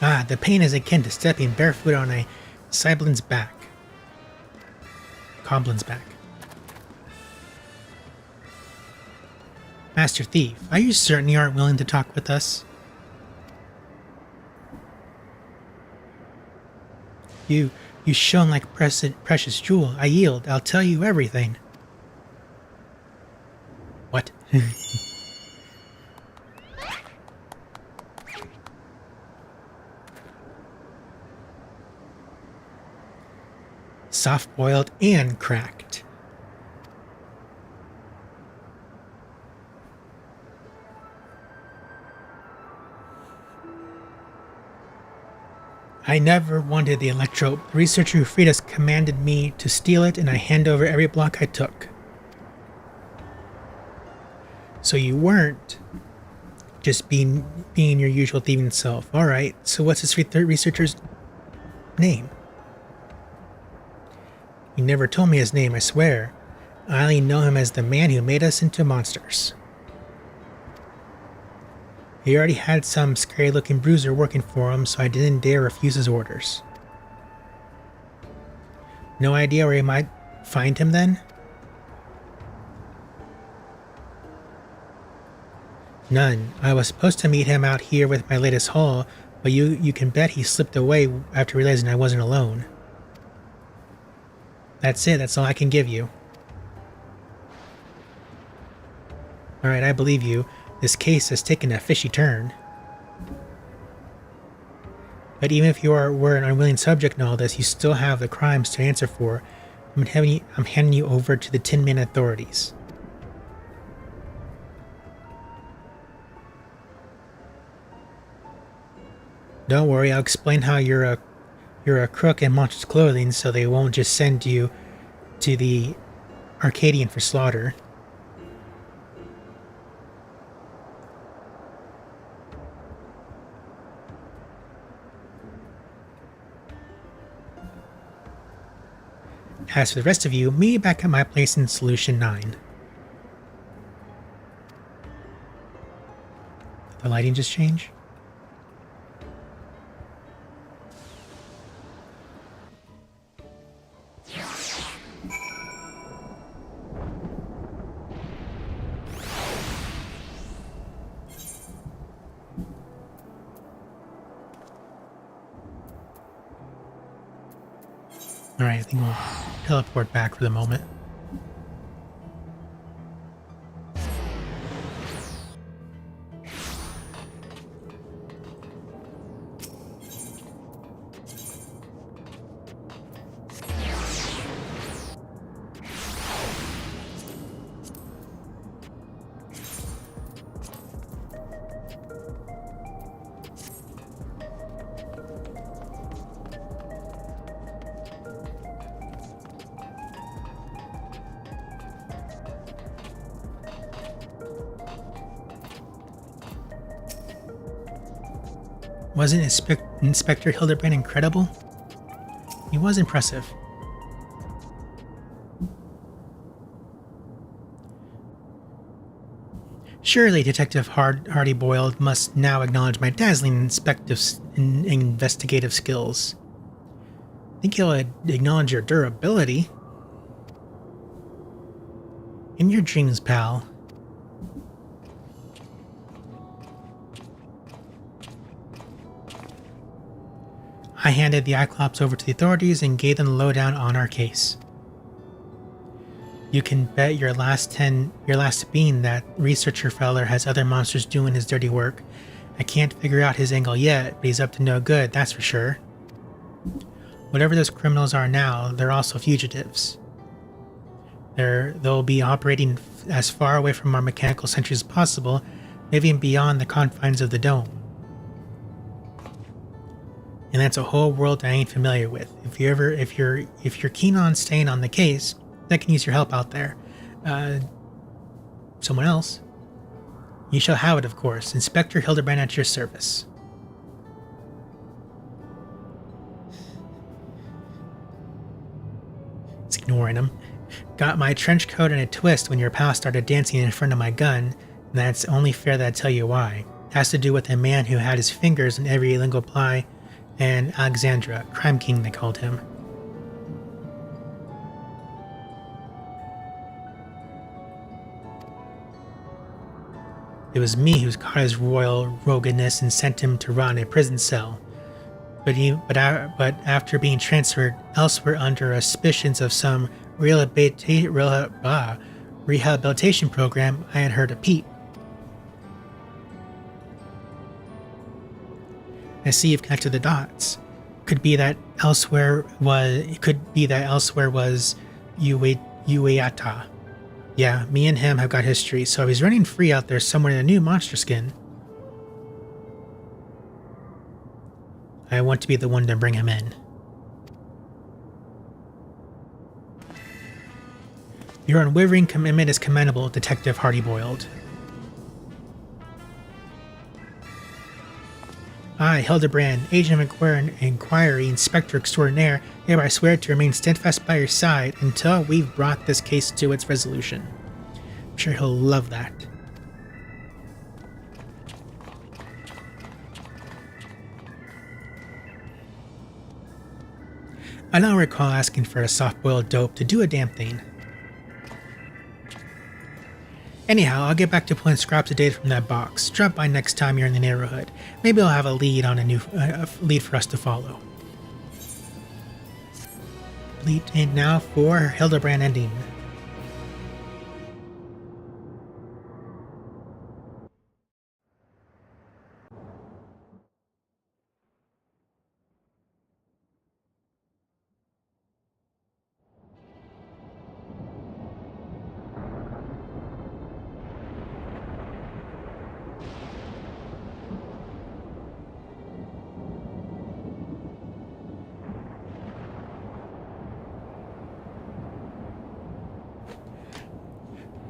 Ah, the pain is akin to stepping barefoot on a Cyblin's back. Coblin's back. Master Thief, are you certain you aren't willing to talk with us? You shone like precious jewel. I yield. I'll tell you everything. What? Soft-boiled and cracked. I never wanted the electrode. The researcher who freed us commanded me to steal it, and I hand over every block I took. So you weren't just being your usual thieving self. Alright, so what's this researcher's name? You never told me his name, I swear. I only know him as the man who made us into monsters. He already had some scary-looking bruiser working for him, so I didn't dare refuse his orders. No idea where he might find him then? None. I was supposed to meet him out here with my latest haul, but you can bet he slipped away after realizing I wasn't alone. That's it, that's all I can give you. Alright, I believe you. This case has taken a fishy turn. But even if you were an unwilling subject in all this, you still have the crimes to answer for. I'm handing you over to the Tin Man authorities. Don't worry, I'll explain how you're a crook in monstrous clothing, so they won't just send you to the Arcadian for slaughter. As for the rest of you, meet me back at my place in Solution 9. Did the lighting just change? Alright, I think we'll teleport back for the moment. Wasn't Inspector Hildebrand incredible? He was impressive. Surely Detective Hardy-Boiled must now acknowledge my dazzling investigative skills. I think he'll acknowledge your durability. In your dreams, pal. I handed the Cyclops over to the authorities and gave them the lowdown on our case. You can bet your last bean that researcher feller has other monsters doing his dirty work. I can't figure out his angle yet, but he's up to no good, that's for sure. Whatever those criminals are now, they're also fugitives. They'll be operating as far away from our mechanical sentries as possible, maybe even beyond the confines of the dome. And that's a whole world I ain't familiar with. If you're keen on staying on the case, I can use your help out there. Someone else? You shall have it, of course. Inspector Hildebrand at your service. It's ignoring him. Got my trench coat in a twist when your pal started dancing in front of my gun, and that's only fair that I tell you why. It has to do with a man who had his fingers in every illegal ply, and Alexandra, Crime King they called him. It was me who caught his royal rogueness and sent him to rot in a prison cell. But after being transferred elsewhere under suspicions of some rehabilitation program, I had heard a peep. I see you've connected the dots. Could be that elsewhere was Ueata. Yeah, me and him have got history, so if he's running free out there somewhere in a new monster skin, I want to be the one to bring him in. Your unwavering commitment is commendable, Detective Hardy-Boiled. I, Hildebrand, Agent of Inquiry, Inspector Extraordinaire, hereby swear to remain steadfast by your side until we've brought this case to its resolution. I'm sure he'll love that. I don't recall asking for a soft-boiled dope to do a damn thing. Anyhow, I'll get back to pulling scraps of data from that box. Drop by next time you're in the neighborhood. Maybe I'll have a lead on a lead for us to follow. Lead in now for Hildebrand ending.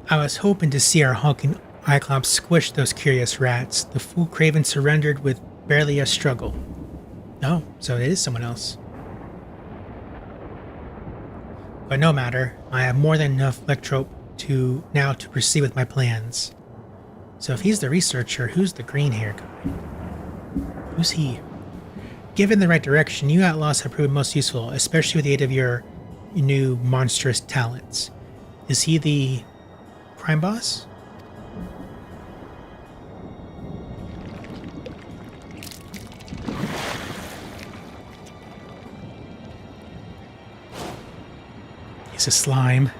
I was hoping to see our hulking Cyclops squish those curious rats. The fool Craven surrendered with barely a struggle. Oh, so it is someone else. But no matter, I have more than enough electrope to proceed with my plans. So if he's the researcher, who's the green hair guy? Who's he? Given the right direction, you outlaws have proven most useful, especially with the aid of your new monstrous talents. Is he the crime boss? He's a slime.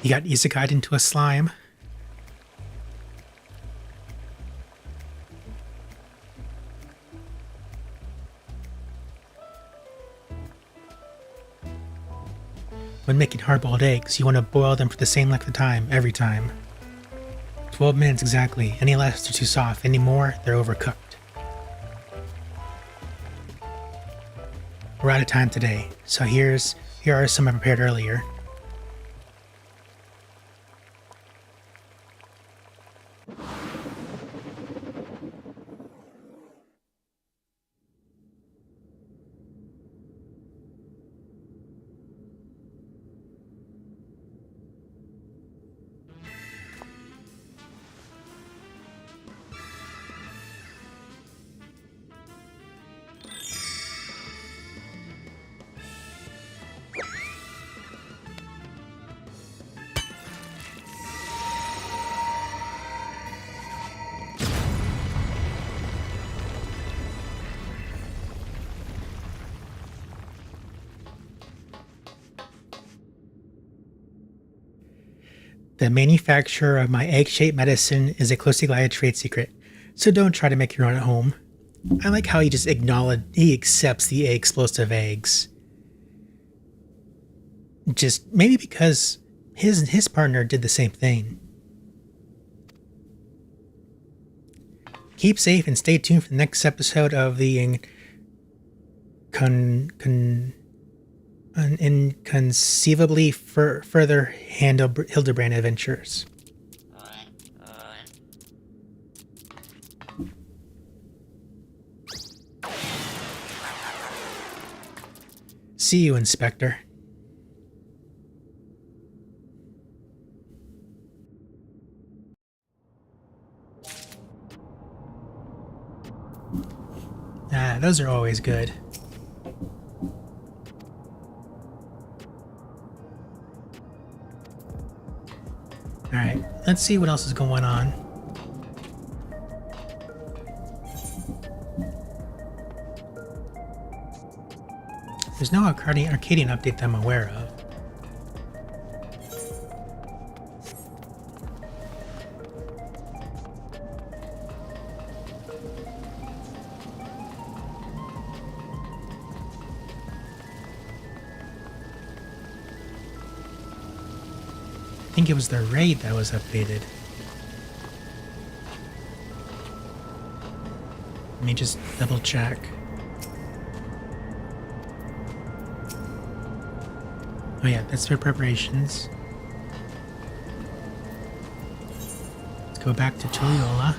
He got isekai'd into a slime. When making hard-boiled eggs, you want to boil them for the same length of time, every time. 12 minutes exactly. Any less, they're too soft. Any more, they're overcooked. We're out of time today, so here are some I prepared earlier. The manufacture of my egg-shaped medicine is a closely guarded trade secret. So don't try to make your own at home. I like how he just he accepts the explosive eggs. Just maybe because his partner did the same thing. Keep safe and stay tuned for the next episode of the inconceivably further Hildebrand adventures. See you, Inspector. Ah, those are always good. Alright, let's see what else is going on. There's no Arcadian update that I'm aware of. I think it was the raid that was updated. Let me just double check. Oh yeah, that's for preparations. Let's go back to Tulliola.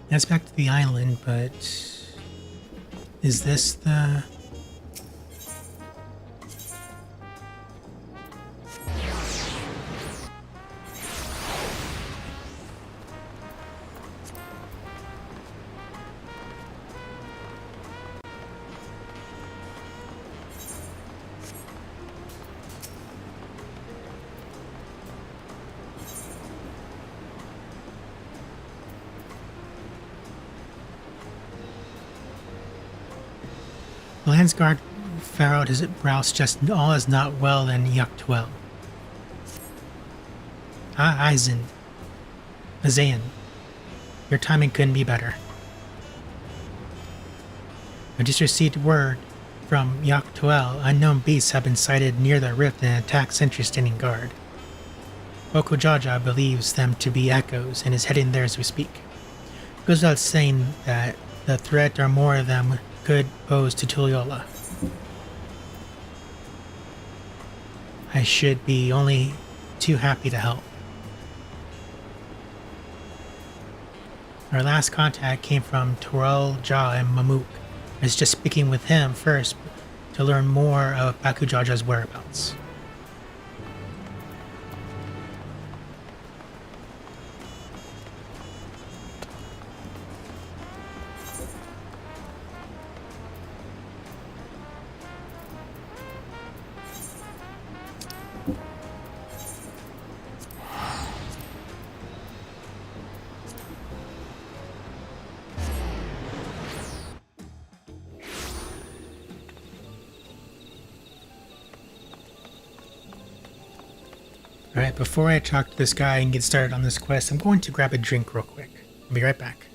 That's back to the island, but is this the... Landsguard furrowed his brow, just all is not well in Yuktwell. Aizen. Azayan. Your timing couldn't be better. I just received word from Yuktwell. Unknown beasts have been sighted near the rift and attacked sentries standing guard. Okujaja believes them to be echoes and is heading there as we speak. It goes without saying that the threat or more of them could pose to Tulliola. I should be only too happy to help. Our last contact came from Torel Ja and Mamuk. I was just speaking with him first to learn more of Bakujaja's whereabouts. Alright, before I talk to this guy and get started on this quest, I'm going to grab a drink real quick. I'll be right back.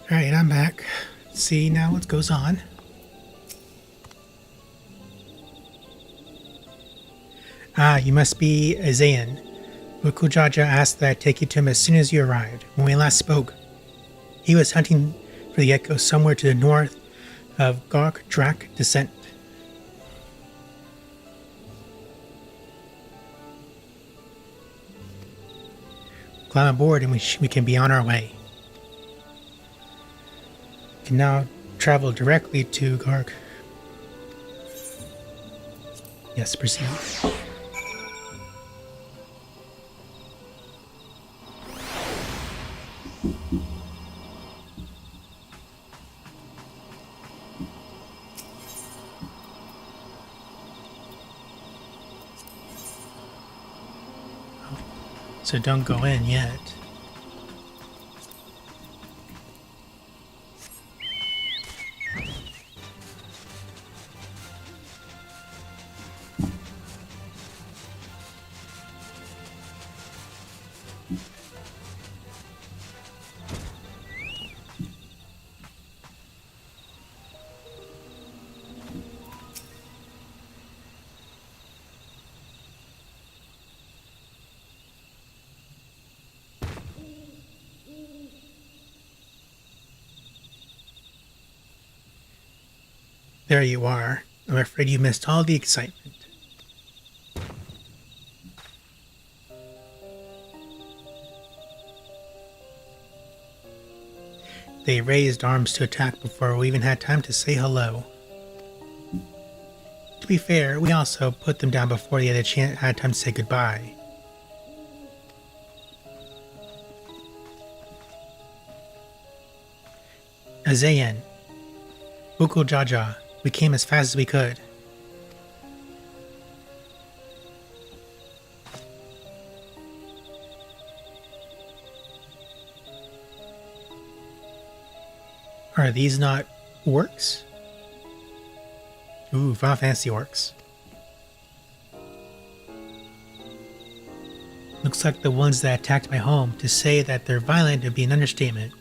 Alright, I'm back. See now what goes on. Ah, you must be Eorzea. Ukujaja asked that I take you to him as soon as you arrived. When we last spoke, he was hunting for the echo somewhere to the north of Gark Drak Descent. Climb aboard and we can be on our way. We can now travel directly to Gark. Yes, proceed. So don't go in yet. There you are. I'm afraid you missed all the excitement. They raised arms to attack before we even had time to say hello. To be fair, we also put them down before they had time to say goodbye. Eorzea, Ukujaja, we came as fast as we could. Are these not orcs? Ooh, Final Fantasy orcs. Looks like the ones that attacked my home. To say that they're violent would be an understatement,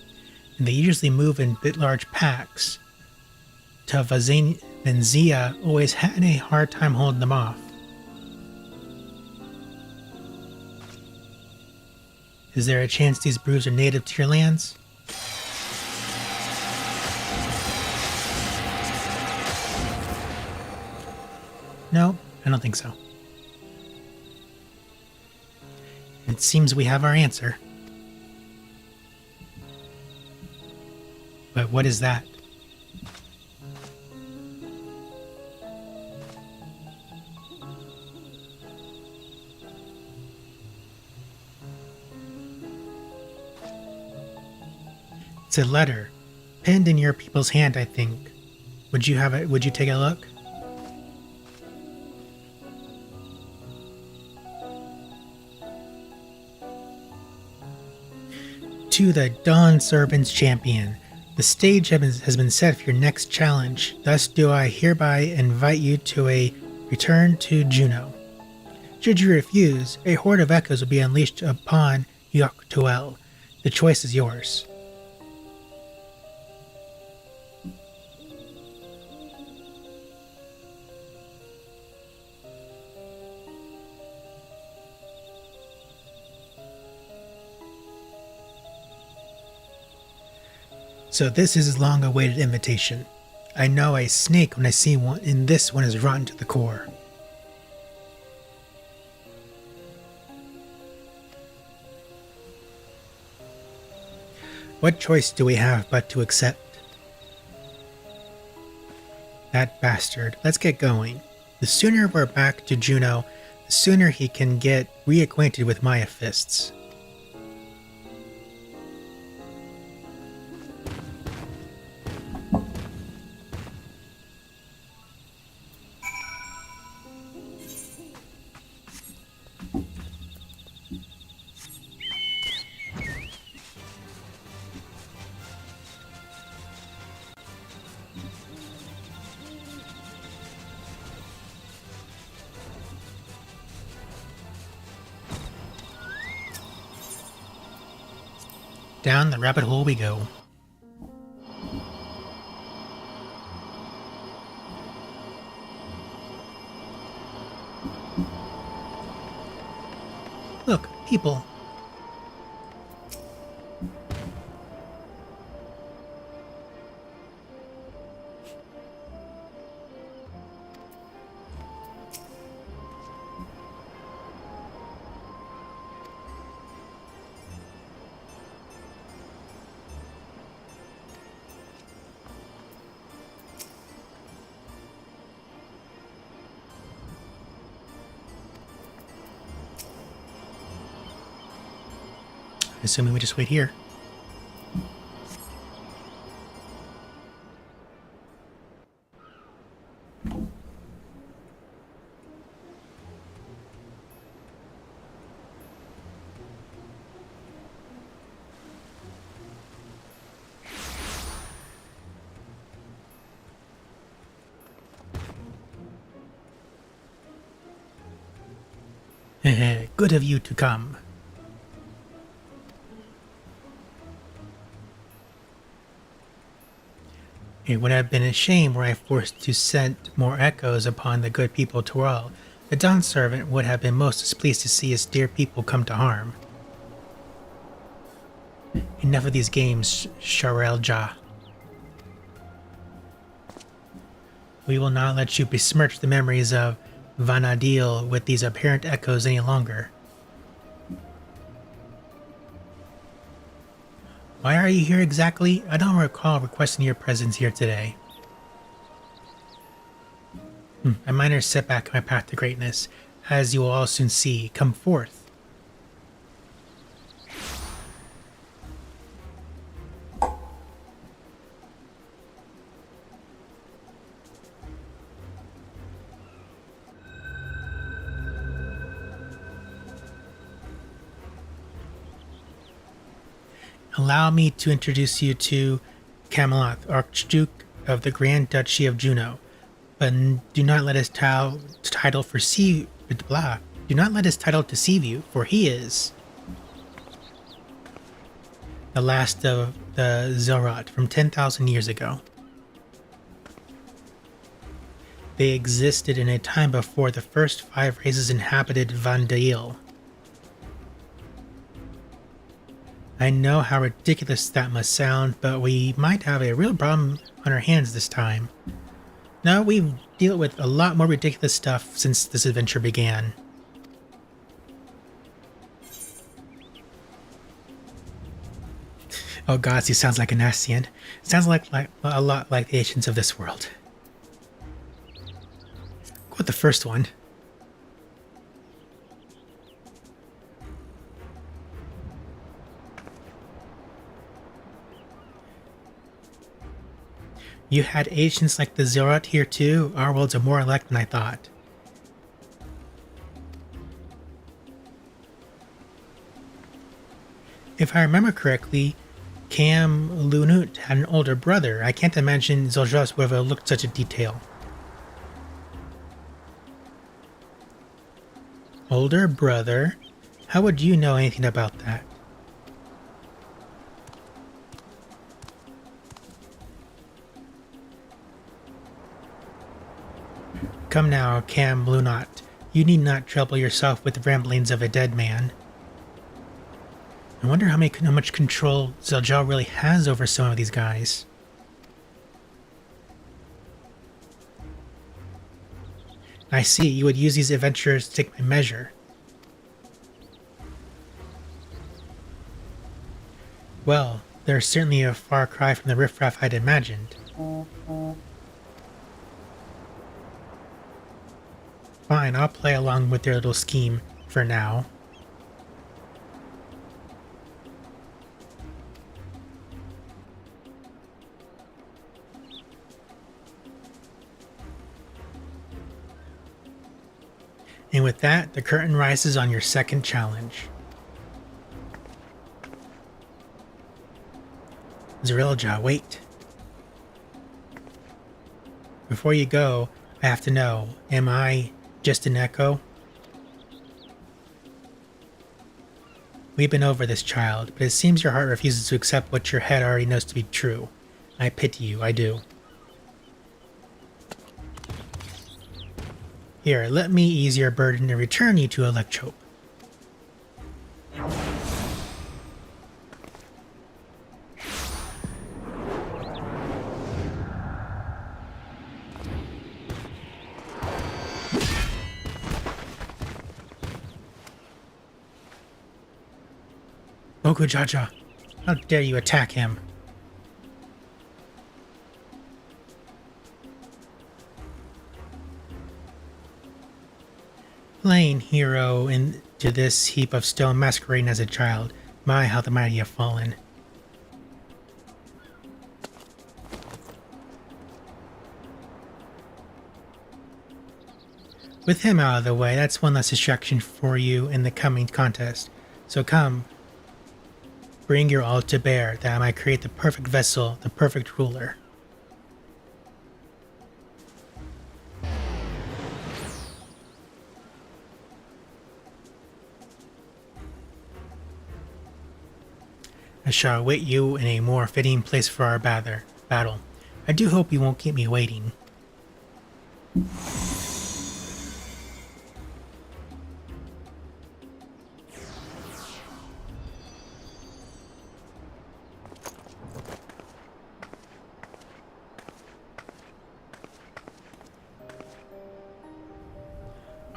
and they usually move in bit large packs. Venzia always had a hard time holding them off. Is there a chance these brews are native to your lands? No, I don't think so. It seems we have our answer. But what is that? It's a letter, pinned in your people's hand, I think. Would you have it? Would you take a look? To the Dawn Servants Champion, the stage has been set for your next challenge. Thus do I hereby invite you to a return to Juno. Should you refuse, a horde of echoes will be unleashed upon Yoctoel. The choice is yours. So this is his long-awaited invitation. I know a snake when I see one, and this one is rotten to the core. What choice do we have but to accept? That bastard. Let's get going. The sooner we're back to Juno, the sooner he can get reacquainted with Maya fists. Down the rabbit hole we go. people. Assuming we just wait here. Good of you to come. It would have been a shame were I forced to send more echoes upon the good people to all. The Dawn Servant would have been most displeased to see his dear people come to harm. Enough of these games, Roulettes. We will not let you besmirch the memories of Vanadil with these apparent echoes any longer. Why are you here exactly? I don't recall requesting your presence here today. A minor setback on my path to greatness, as you will all soon see. Come forth. Allow me to introduce you to Camelot, Archduke of the Grand Duchy of Juno. But do not let his title deceive you, for he is the last of the Roulettes from 10,000 years ago. They existed in a time before the first 5 races inhabited Vanderville. I know how ridiculous that must sound, but we might have a real problem on our hands this time. No, we've dealt with a lot more ridiculous stuff since this adventure began. Oh gods, he sounds like an Ascian. Sounds like a lot like the ancients of this world. Go with the first one. You had ancients like the Roulettes here too? Our worlds are more elect than I thought. If I remember correctly, Cam Lunut had an older brother. I can't imagine Zoljas would have overlooked such a detail. Older brother? How would you know anything about that? Come now, Cam Lunat. You need not trouble yourself with the ramblings of a dead man. I wonder how much control Zoljas really has over some of these guys. I see, you would use these adventures to take my measure. Well, they're certainly a far cry from the riffraff I'd imagined. Fine, I'll play along with their little scheme for now. And with that, the curtain rises on your second challenge. Roulettes, wait. Before you go, I have to know, am I just an echo? We've been over this, child, but it seems your heart refuses to accept what your head already knows to be true. I pity you, I do. Here, let me ease your burden and return you to Electrope. Okujaja, how dare you attack him? Plain hero into this heap of stone masquerading as a child. My, how the mighty have fallen. With him out of the way, that's one less distraction for you in the coming contest. So come, bring your all to bear, that I might create the perfect vessel, the perfect ruler. I shall await you in a more fitting place for our battle. I do hope you won't keep me waiting.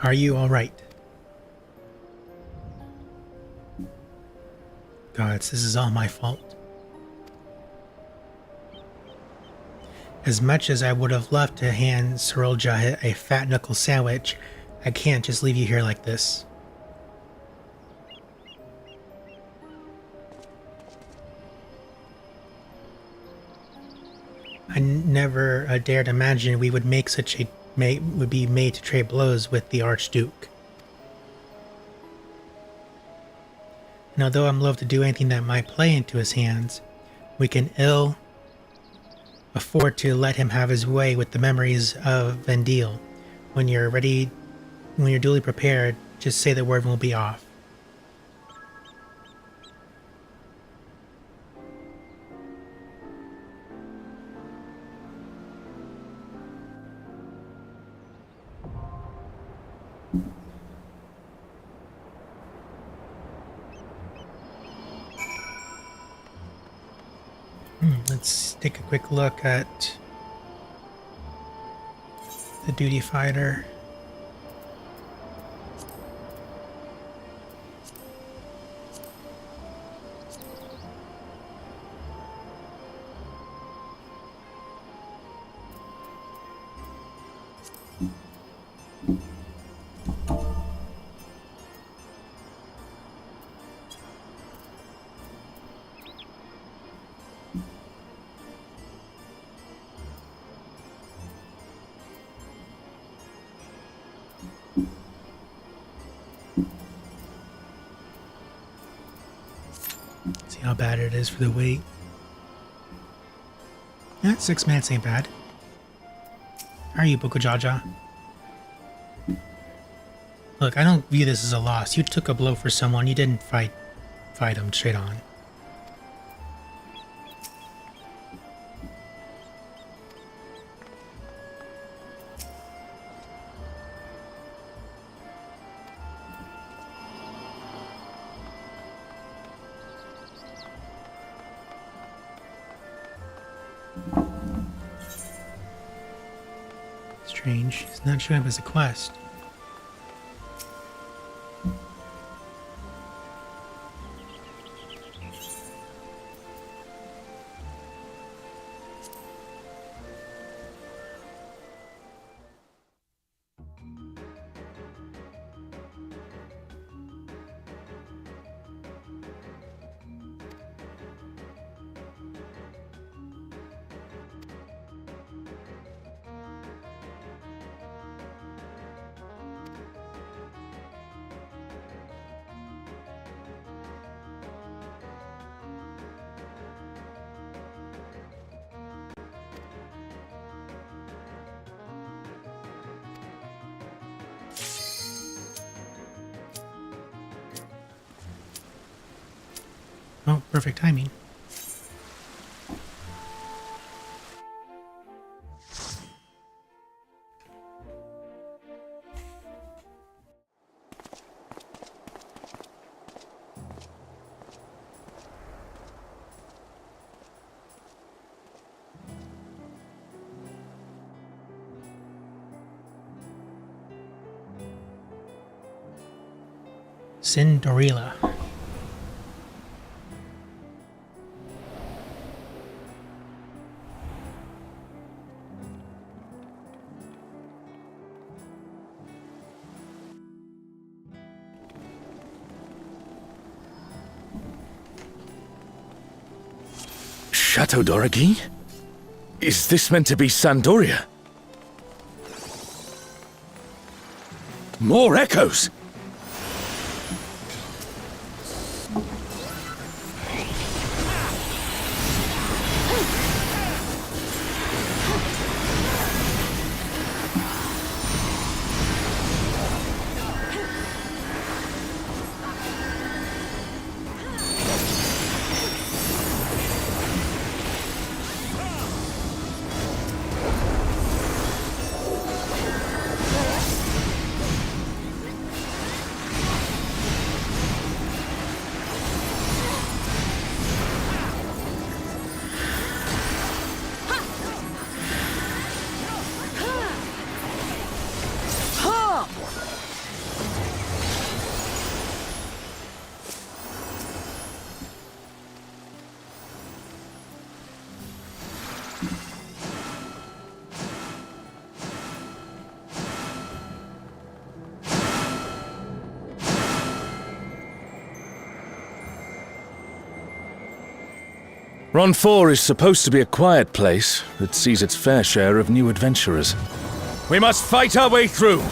Are you all right? Gods, this is all my fault. As much as I would have loved to hand Eorzea a fat knuckle sandwich, I can't just leave you here like this. I never dared imagine we would would be made to trade blows with the Archduke. And although I'm loath to do anything that might play into his hands, we can ill afford to let him have his way with the memories of Vendil. When you're ready, when you're duly prepared, just say the word and we'll be off. Let's take a quick look at the duty fighter. See how bad it is for the wait. Yeah, 6 minutes ain't bad. How are you, Bokujaja? Look, I don't view this as a loss. You took a blow for someone. You didn't fight him straight on. Strange. He's not showing up as a quest. Oh, perfect timing. Cinderella. Chateau d'Origny? Is this meant to be Sandoria? More echoes! Ron 4 is supposed to be a quiet place that sees its fair share of new adventurers. We must fight our way through!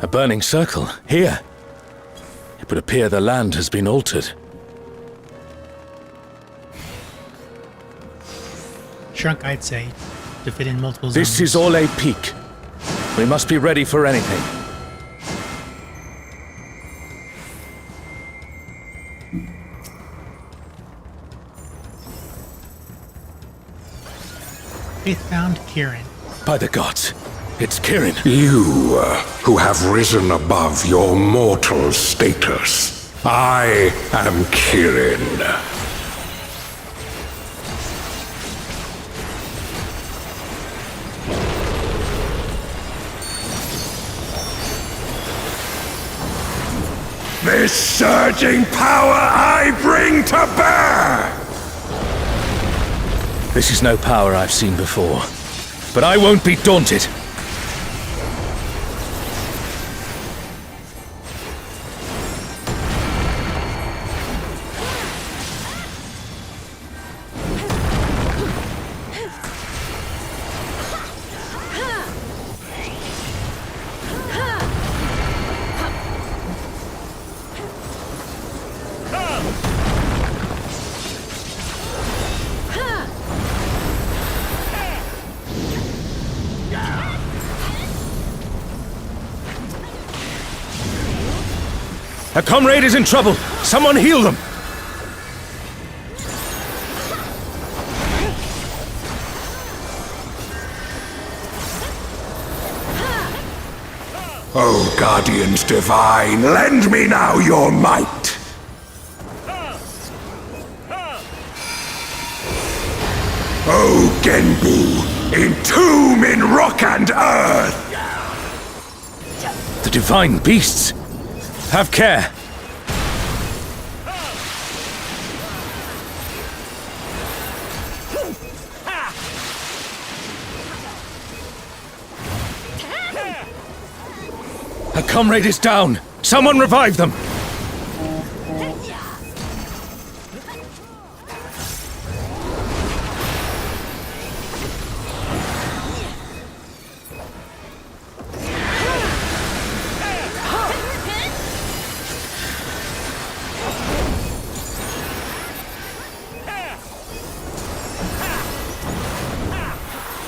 A burning circle, here. It would appear the land has been altered. Shrunk, I'd say, to fit in multiple zones. This is all a peak. We must be ready for anything. Faith-bound Kirin. By the gods, it's Kirin. You, who have risen above your mortal status. I am Kirin. This surging power I bring to bear! This is no power I've seen before, but I won't be daunted. A comrade is in trouble! Someone heal them! O Guardians Divine, lend me now your might! O Genbu, entomb in rock and earth! The divine beasts! Have care! A comrade is down! Someone revive them!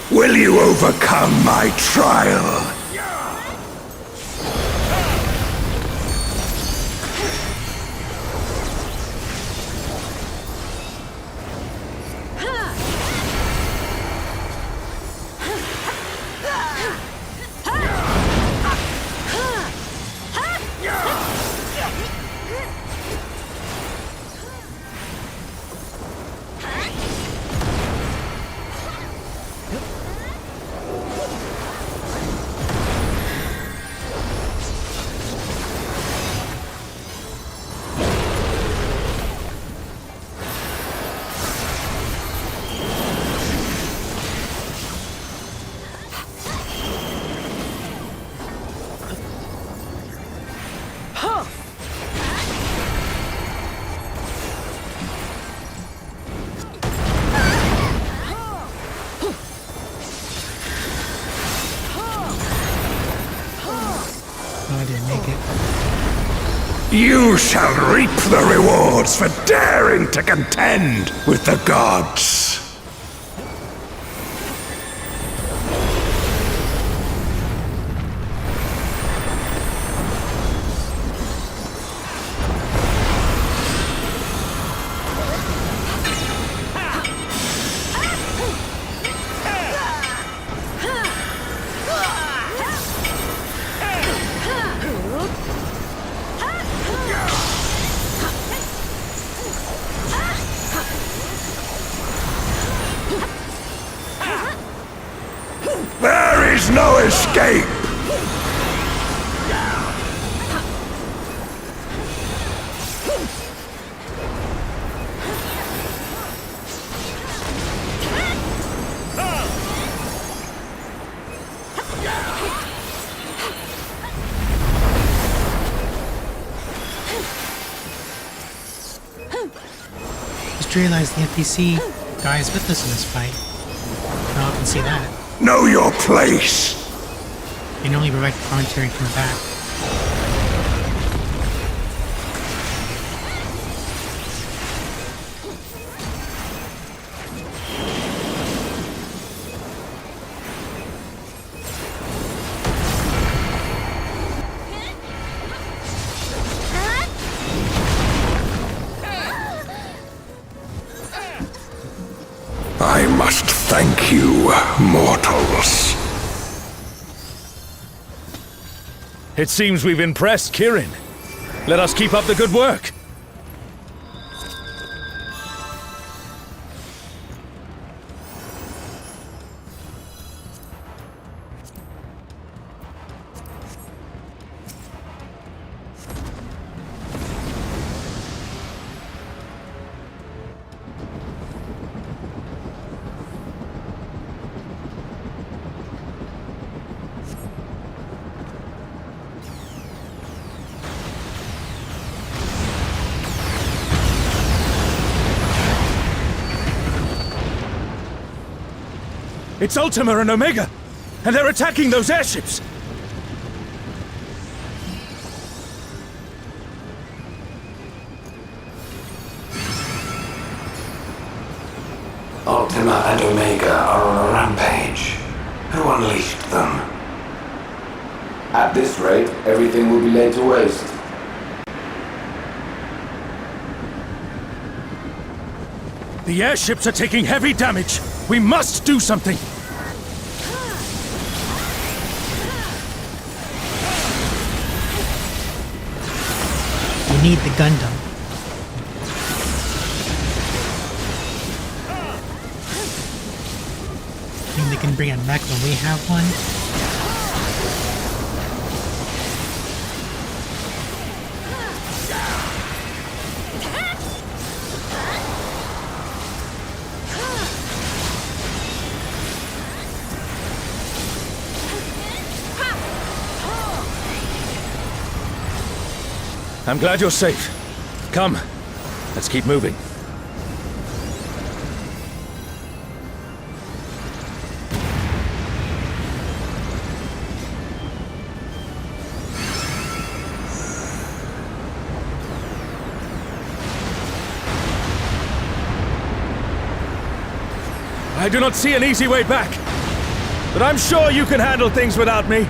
Will you overcome my trial? You shall reap the rewards for daring to contend with the gods. There is no escape! Just realized the NPC guy is with us in this fight. I don't often see that. Know your place! You can only provide commentary from the back. I must thank you, mortals. It seems we've impressed Kirin. Let us keep up the good work. It's Ultima and Omega, and they're attacking those airships! Ultima and Omega are on a rampage. Who unleashed them? At this rate, everything will be laid to waste. The airships are taking heavy damage! We must do something! We need the Gundam. Think they can bring a mech when we have one? I'm glad you're safe. Come, let's keep moving. I do not see an easy way back, but I'm sure you can handle things without me.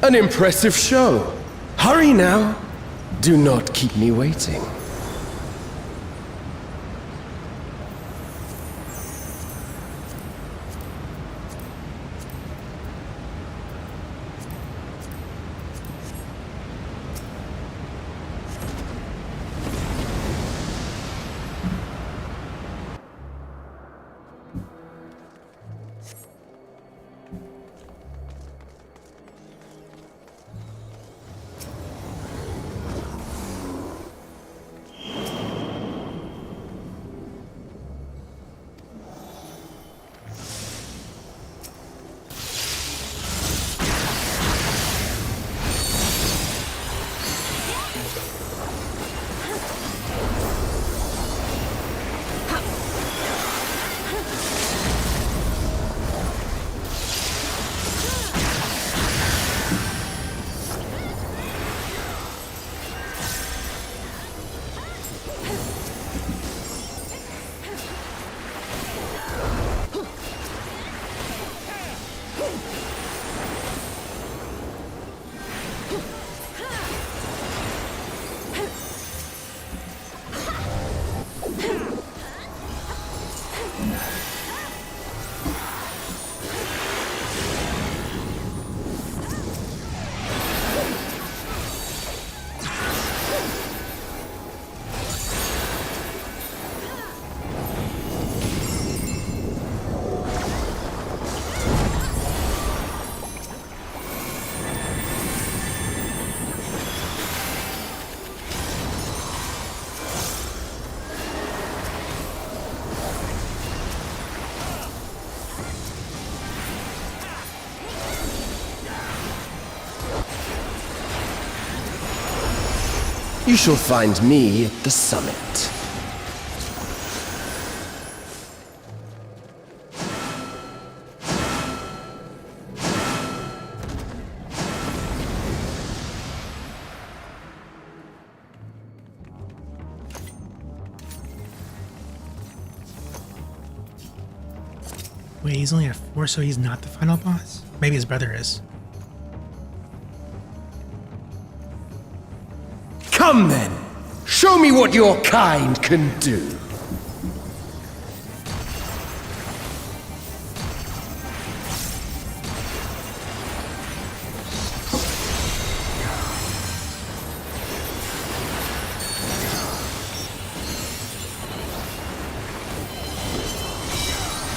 An impressive show. Hurry now. Do not keep me waiting. You shall find me at the summit. Wait, he's only at 4, so he's not the final boss? Maybe his brother is. Come then! Show me what your kind can do!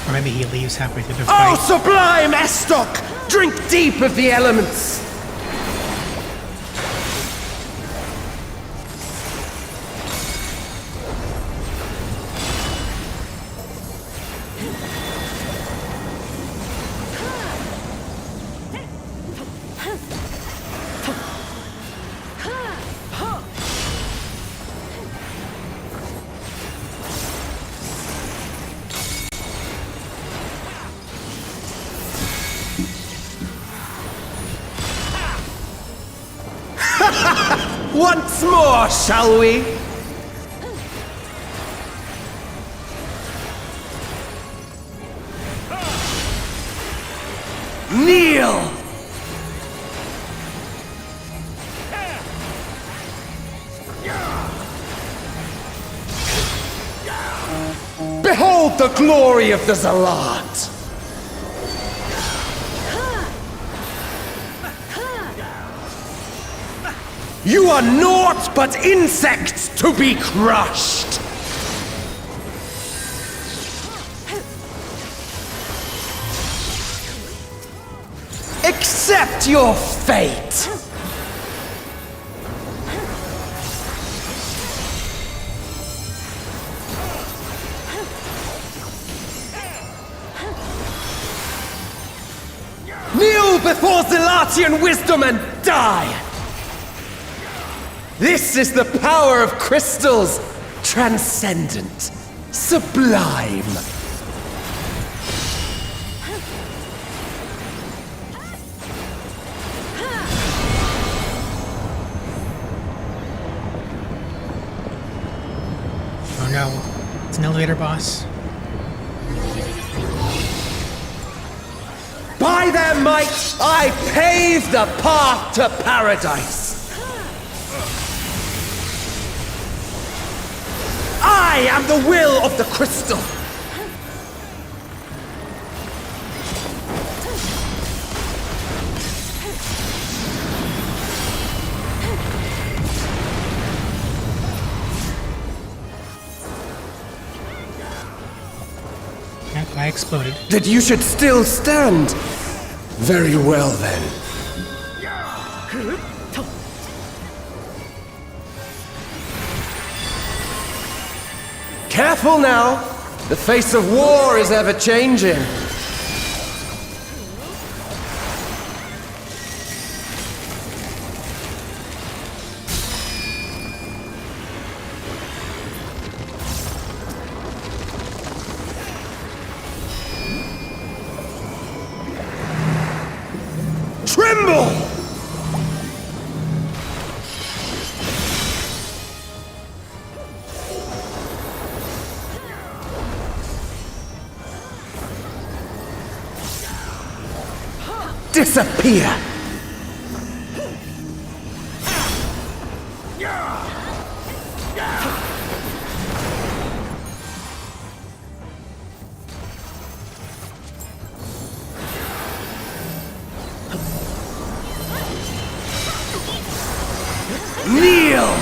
Or maybe he leaves halfway through the Oh, fight. sublime Estok! Drink deep of the elements! Once more, shall we? Kneel! Behold the glory of the Zalat! You are naught but insects to be crushed! Accept your fate! Kneel before Zelatian wisdom and die! This is the power of crystals, transcendent, sublime. Oh no, it's an elevator boss. By their might, I pave the path to paradise. I am the will of the crystal! Yep, I exploded. That you should still stand? Very well then. Careful now! The face of war is ever changing. Tremble! Disappear! Kneel!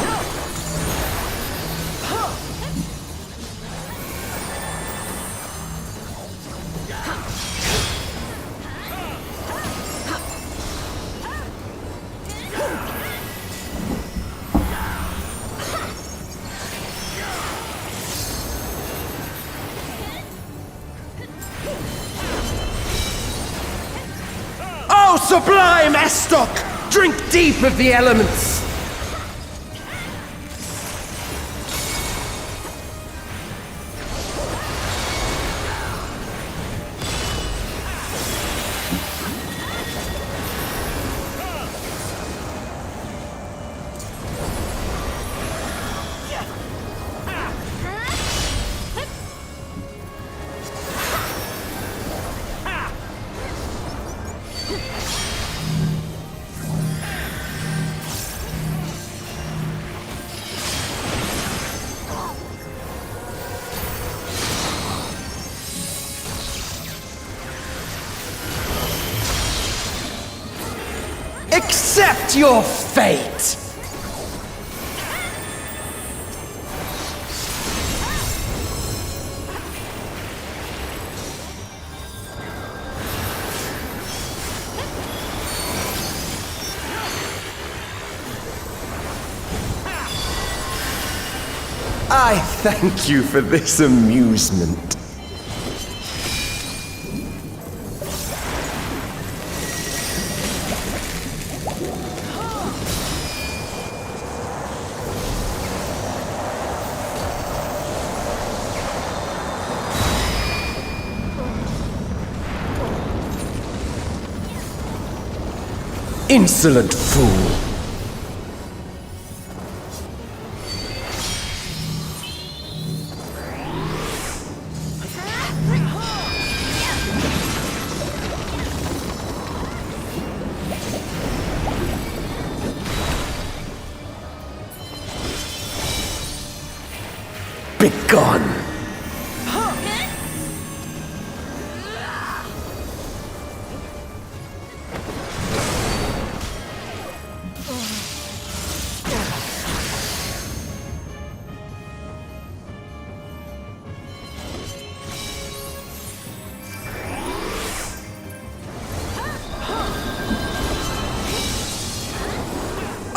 Oh, sublime Estok! Drink deep of the elements! accept your fate! I thank you for this amusement. Insolent fool! Begone!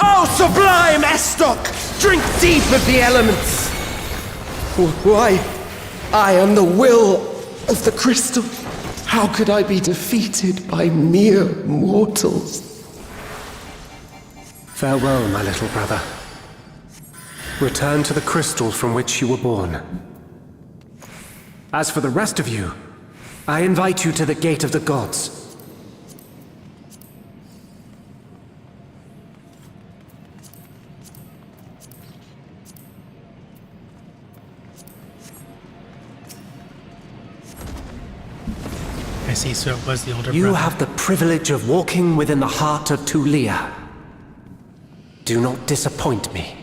Oh, sublime Estoc! Drink deep of the elements! Why, I am the will of the crystal. How could I be defeated by mere mortals? Farewell, my little brother. Return to the crystal from which you were born. As for the rest of you, I invite you to the Gate of the Gods. I see, so it was the older You brother. have the privilege of walking within the heart of Tulia. Do not disappoint me.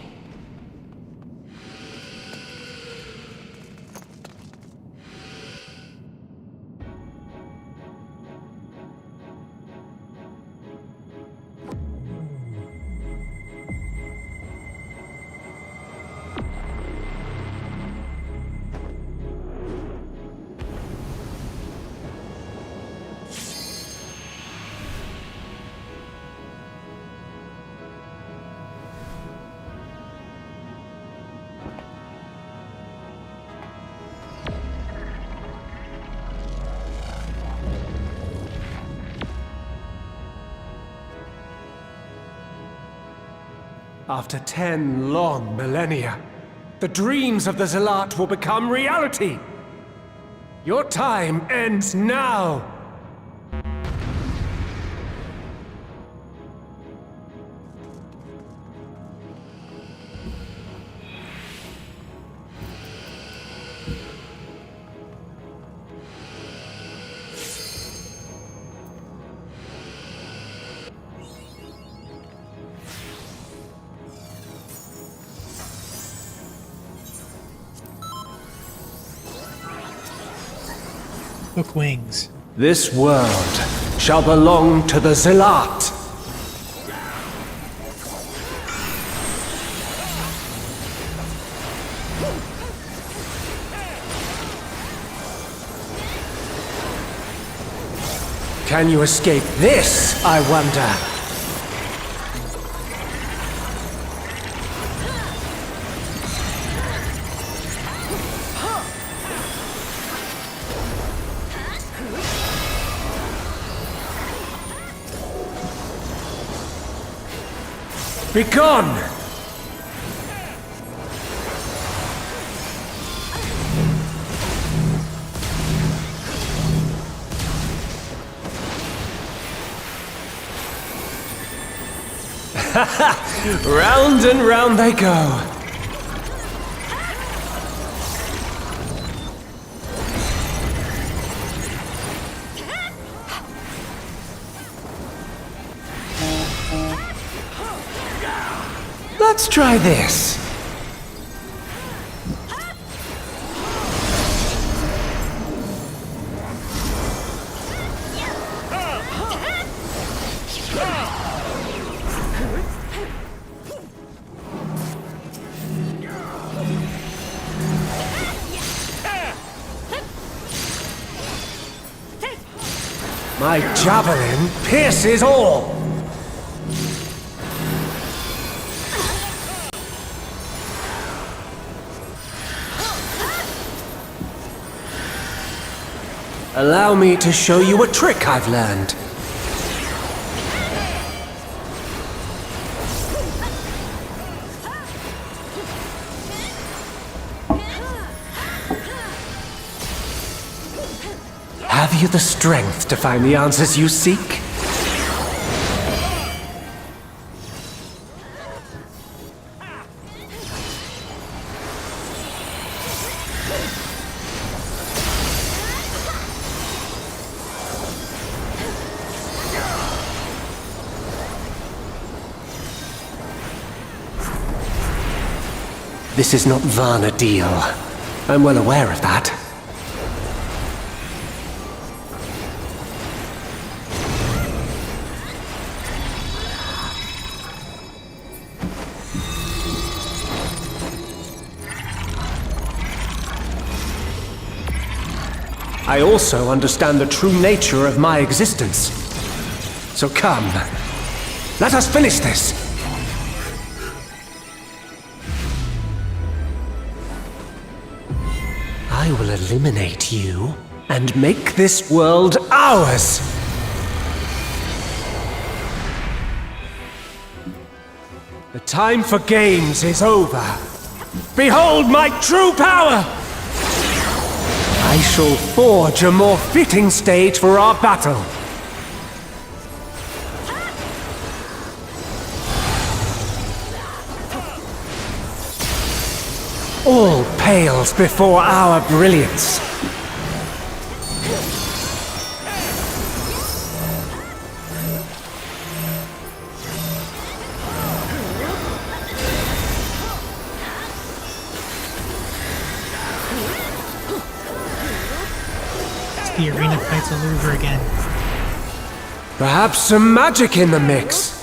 After 10 long millennia, the dreams of the Zealot will become reality! Your time ends now! Hook wings. This world shall belong to the Zealot! Can you escape this, I wonder? Begone! Round and round they go. Let's try this. My javelin pierces all! Allow me to show you a trick I've learned. Have you the strength to find the answers you seek? This is not Varna deal. I'm well aware of that. I also understand the true nature of my existence. So come, let us finish this! I will eliminate you and make this world ours! The time for games is over. Behold my true power! I shall forge a more fitting stage for our battle. All pales before our brilliance. The arena fight's all over again. Perhaps some magic in the mix.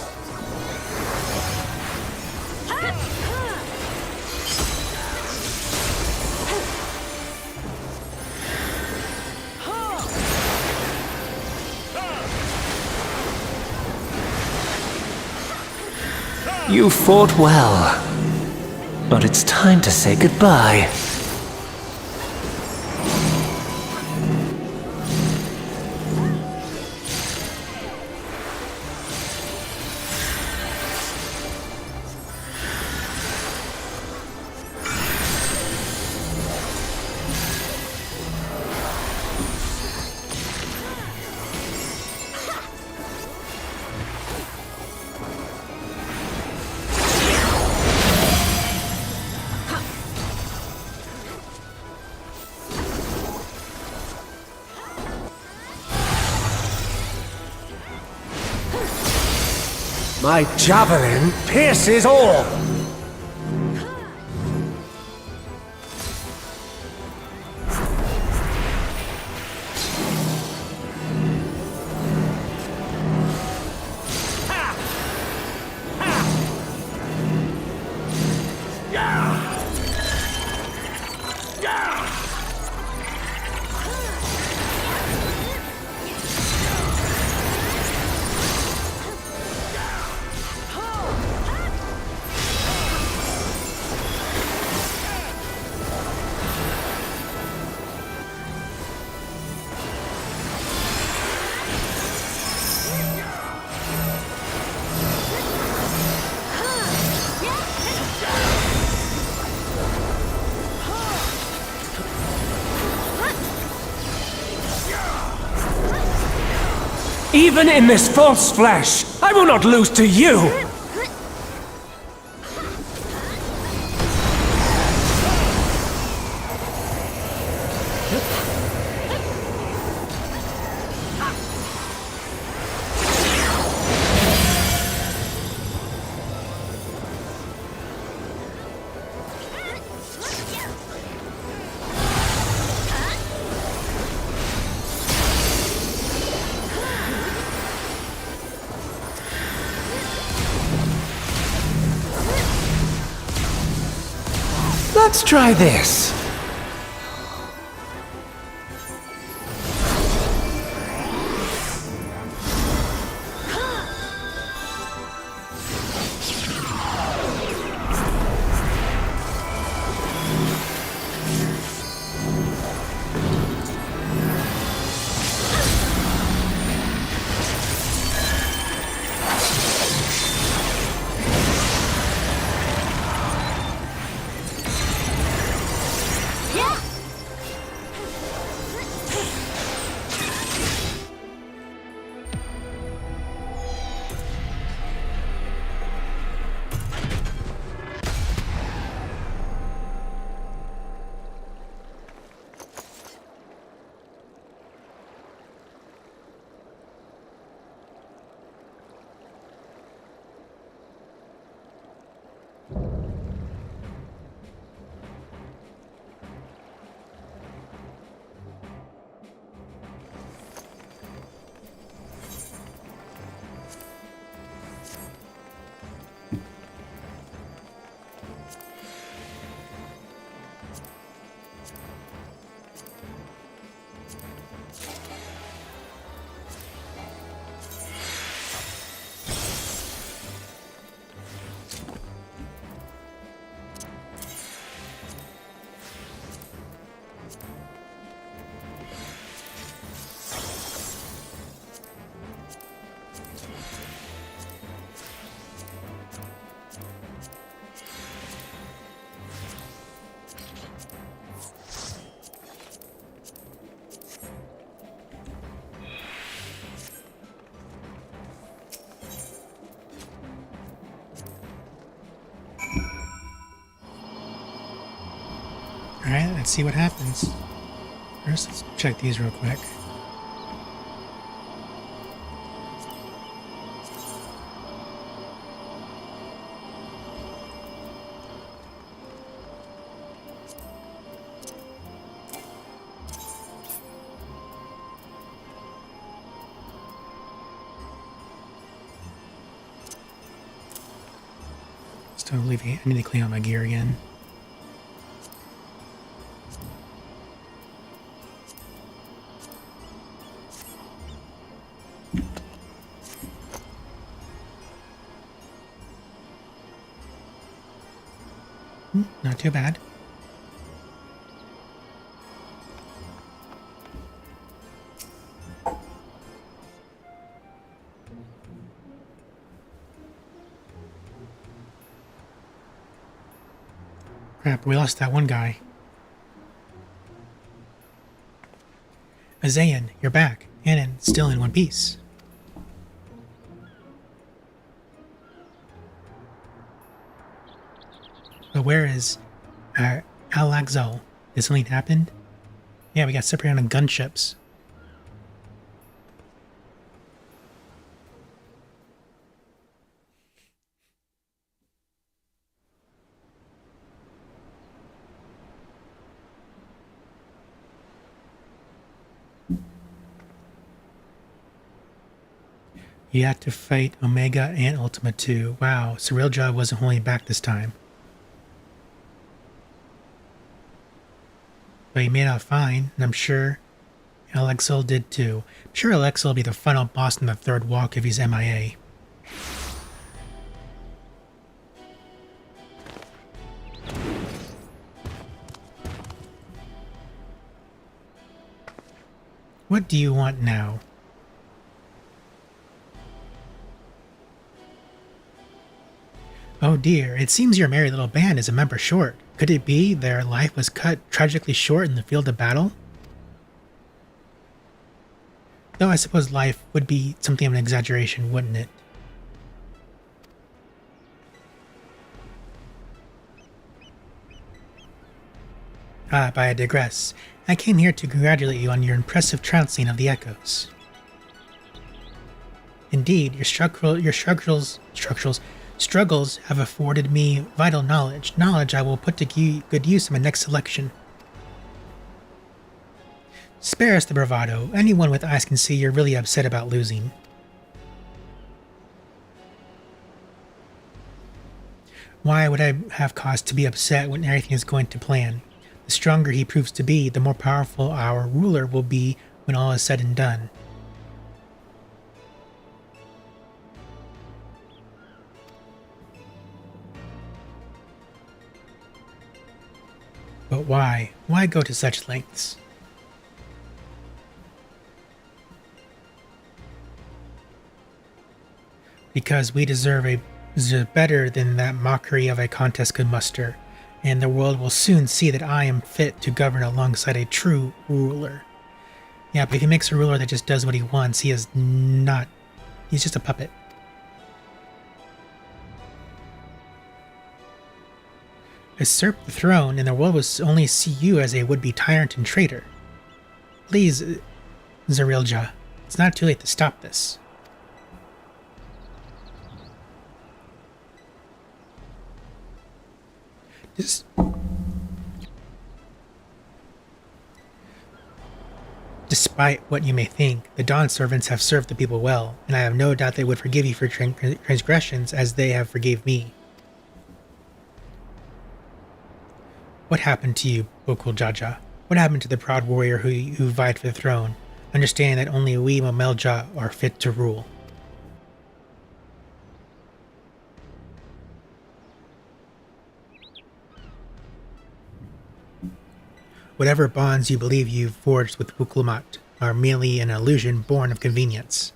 You fought well, but it's time to say goodbye. My javelin pierces all! Even in this false flesh, I will not lose to you! Let's try this. Let's see what happens. First, let's check these real quick. Still leaving. I need to clean out my gear again. Not too bad. Crap, we lost that one guy. Azayan, you're back, and still in one piece. But where is Al-Laxal? Did something happen? Yeah, we got separated on gunships. You had to fight Omega and Ultima 2. Wow, so Roulettes wasn't holding back this time. But he made out fine, and I'm sure Alexel did too. I'm sure Alexel will be the final boss in the third walk if he's MIA. What do you want now? Oh dear, it seems your merry little band is a member short. Could it be their life was cut tragically short in the field of battle? Though I suppose life would be something of an exaggeration, wouldn't it? Ah, but I digress. I came here to congratulate you on your impressive trouncing of the echoes. Indeed, your struggles have afforded me vital knowledge. Knowledge I will put to good use in my next selection. Spare us the bravado. Anyone with eyes can see you're really upset about losing. Why would I have cause to be upset when everything is going to plan? The stronger he proves to be, the more powerful our ruler will be when all is said and done. But why? Why go to such lengths? Because we deserve better than that mockery of a contest could muster, and the world will soon see that I am fit to govern alongside a true ruler. Yeah, but if he makes a ruler that just does what he wants, he is not. He's just a puppet. Usurp the throne, and the world will only see you as a would-be tyrant and traitor. Please, Zerilja, it's not too late to stop this. Despite what you may think, the Dawn servants have served the people well, and I have no doubt they would forgive you for transgressions as they have forgave me. What happened to you, Bokul Jaja? What happened to the proud warrior who vied for the throne, understanding that only we Momelja are fit to rule? Whatever bonds you believe you've forged with Bukulmat are merely an illusion born of convenience.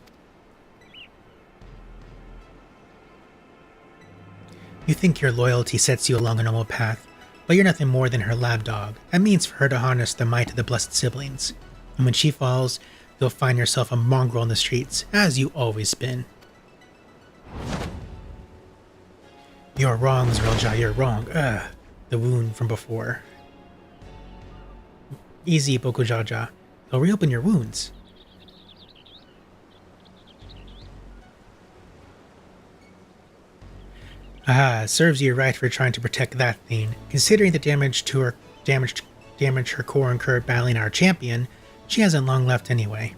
You think your loyalty sets you along a normal path, but you're nothing more than her lapdog. That means for her to harness the might of the blessed siblings. And when she falls, you'll find yourself a mongrel in the streets, as you always been. You're wrong, Zrilja, you're wrong. The wound from before. Easy, Bokujaja. They'll reopen your wounds. Ah, it serves you right for trying to protect that thing. Considering the damage her core incurred battling our champion, she hasn't long left anyway.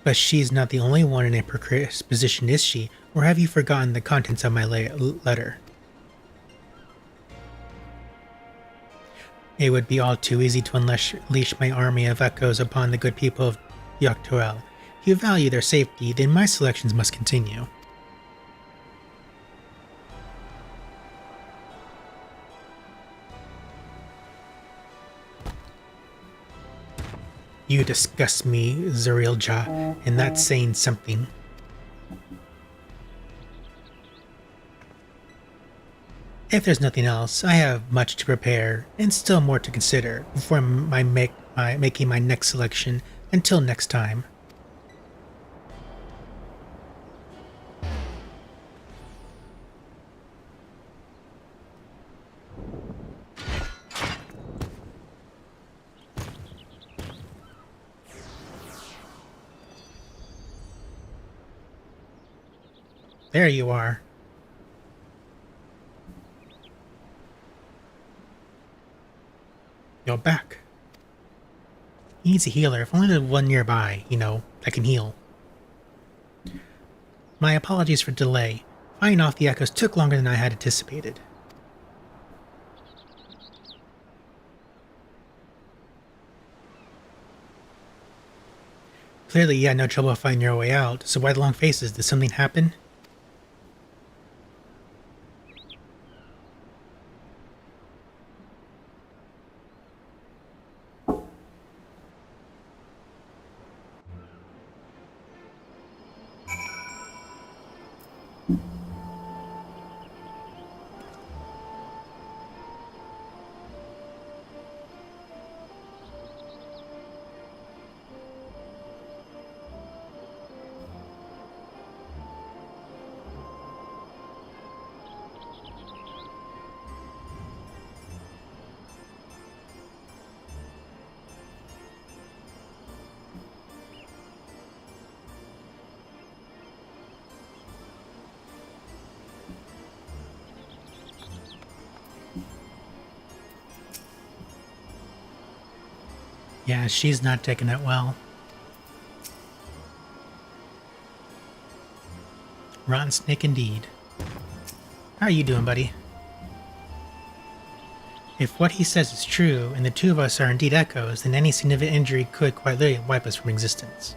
But she's not the only one in a precarious position, is she? Or have you forgotten the contents of my letter? It would be all too easy to unleash my army of echoes upon the good people of Yoctoel. If you value their safety, then my selections must continue. You disgust me, Zurielja, and that's saying something. If there's nothing else, I have much to prepare, and still more to consider, before making my next selection. Until next time. There you are. You're back. He needs a healer. If only there's one nearby, that can heal. My apologies for delay. Fighting off the echoes took longer than I had anticipated. Clearly you had no trouble finding your way out, so why the long faces? Did something happen? Yeah, she's not taking it well. Rotten snake indeed. How are you doing, buddy? If what he says is true, and the two of us are indeed echoes, then any significant injury could quite literally wipe us from existence.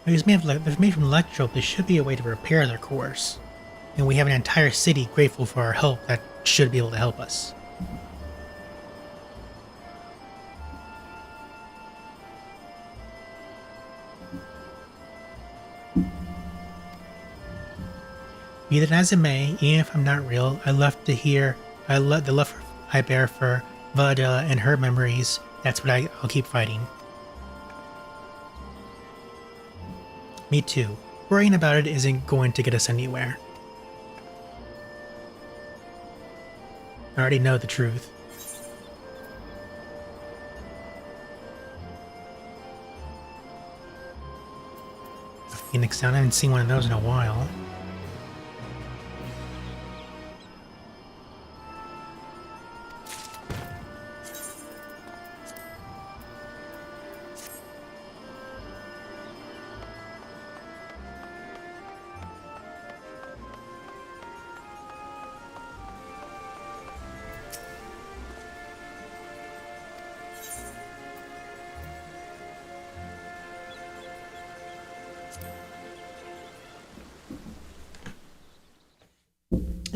If they're made from electro, there should be a way to repair their cores. And we have an entire city grateful for our help that should be able to help us. Be that as it may, even if I'm not real, the love I bear for Valadilla and her memories, that's what I'll keep fighting. Me too. Worrying about it isn't going to get us anywhere. I already know the truth. A Phoenix Down, I haven't seen one of those in a while.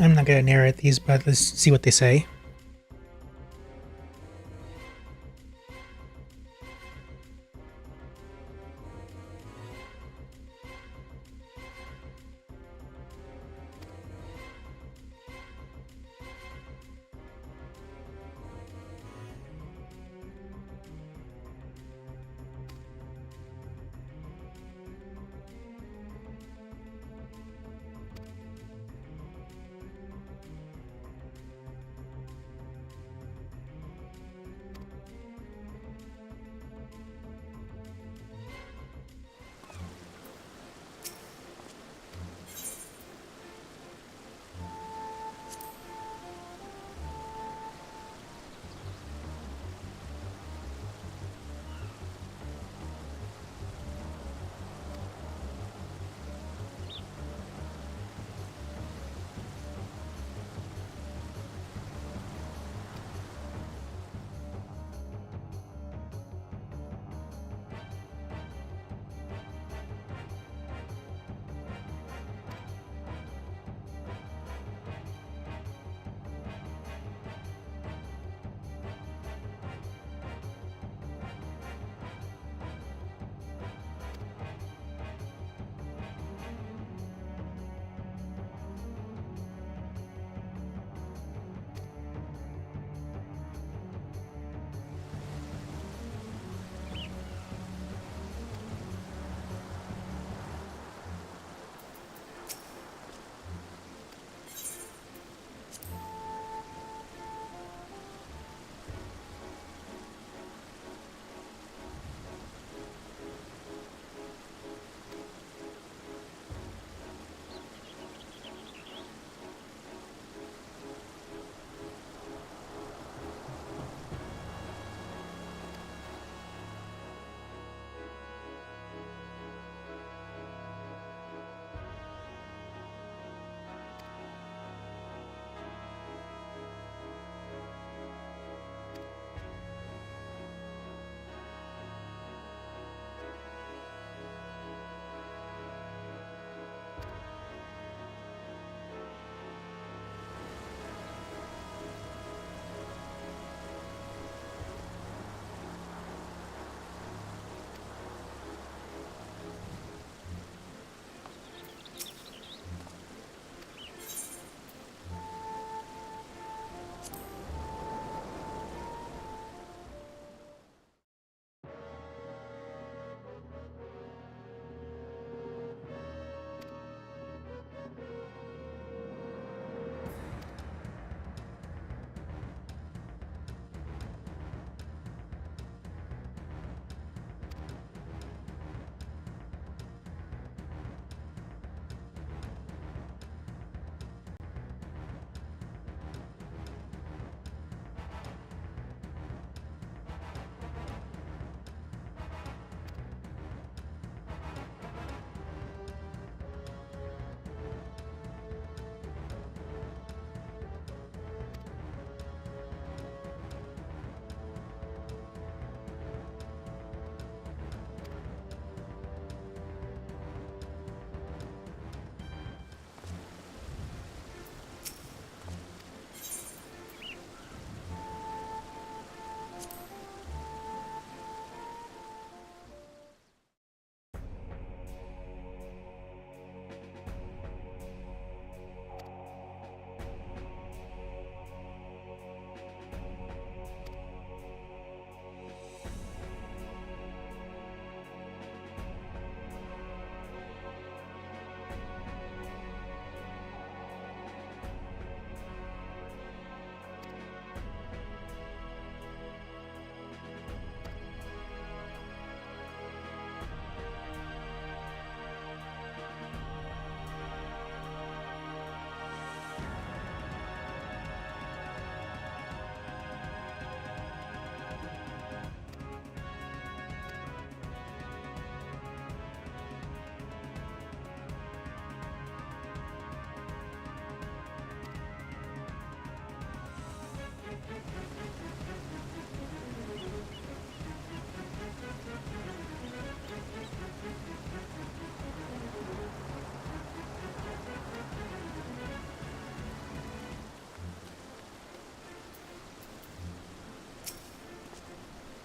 I'm not going to narrate these, but let's see what they say.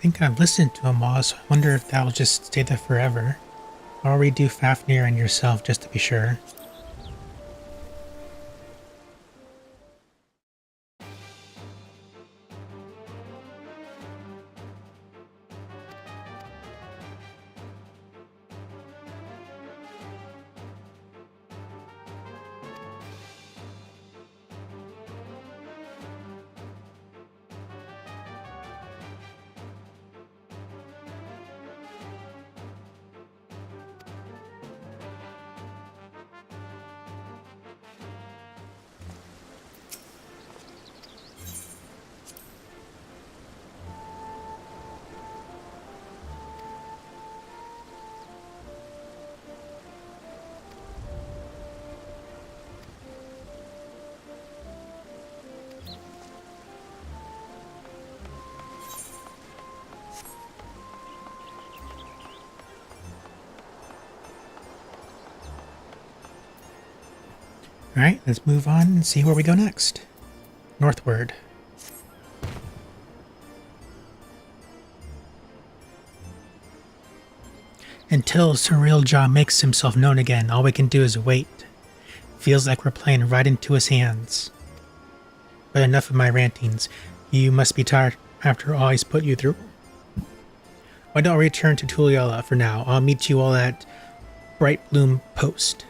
think I've listened to them all, so I wonder if that'll just stay there forever. I'll redo Fafnir and yourself just to be sure. Alright, let's move on and see where we go next. Northward. Until Roulettes makes himself known again, all we can do is wait. Feels like we're playing right into his hands. But enough of my rantings. You must be tired after all he's put you through. Why don't we return to Tuliella for now? I'll meet you all at Bright Bloom Post.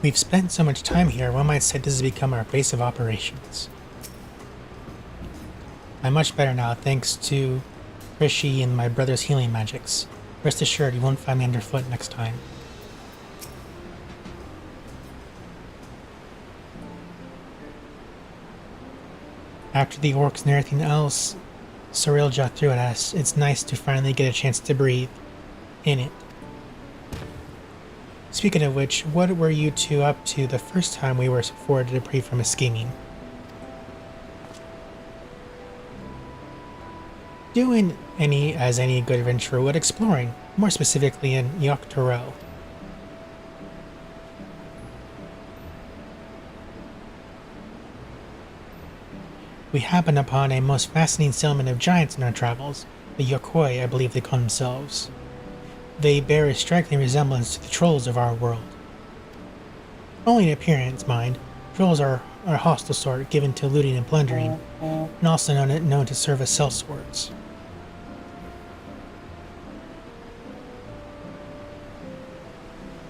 We've spent so much time here, one might say this has become our base of operations. I'm much better now, thanks to Rishi and my brother's healing magics. Rest assured, you won't find me underfoot next time. After the orcs and everything else Roulettes threw at us, it's nice to finally get a chance to breathe in it. Speaking of which, what were you two up to the first time we were afforded a reprieve from his scheming? Doing any good adventurer would, exploring, more specifically in Eorzea. We happened upon a most fascinating settlement of giants in our travels, the Yokoi, I believe they call themselves. They bear a striking resemblance to the trolls of our world. Only in appearance, mind. Trolls are a hostile sort given to looting and plundering, and also known to serve as sellswords.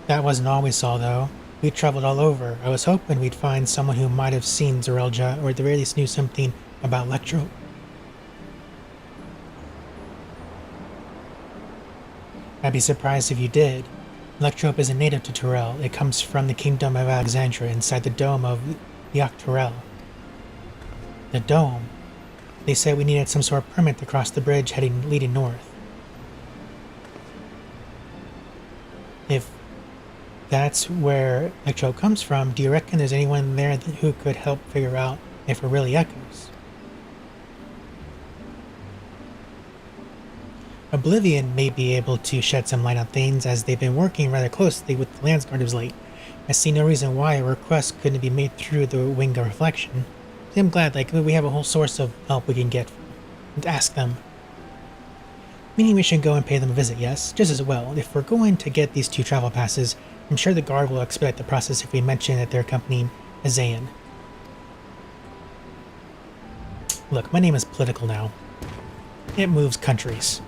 That wasn't all we saw, though. We traveled all over. I was hoping we'd find someone who might have seen Roulettes, or at the very least knew something about Electro. I'd be surprised if you did. Electrope isn't native to Turel. It comes from the Kingdom of Alexandria inside the dome of Eorzea. The dome? They said we needed some sort of permit to cross the bridge leading north. If that's where Electrope comes from, do you reckon there's anyone there who could help figure out if it really echoes? Oblivion may be able to shed some light on things, as they've been working rather closely with the Landsguard of late. I see no reason why a request couldn't be made through the Wing of Reflection. I'm glad, like, we have a whole source of help we can get and ask them. Meaning we should go and pay them a visit, yes? Just as well. If we're going to get these 2 travel passes, I'm sure the guard will expedite the process if we mention that they're accompanying Eorzea. Look, my name is political now. It moves countries.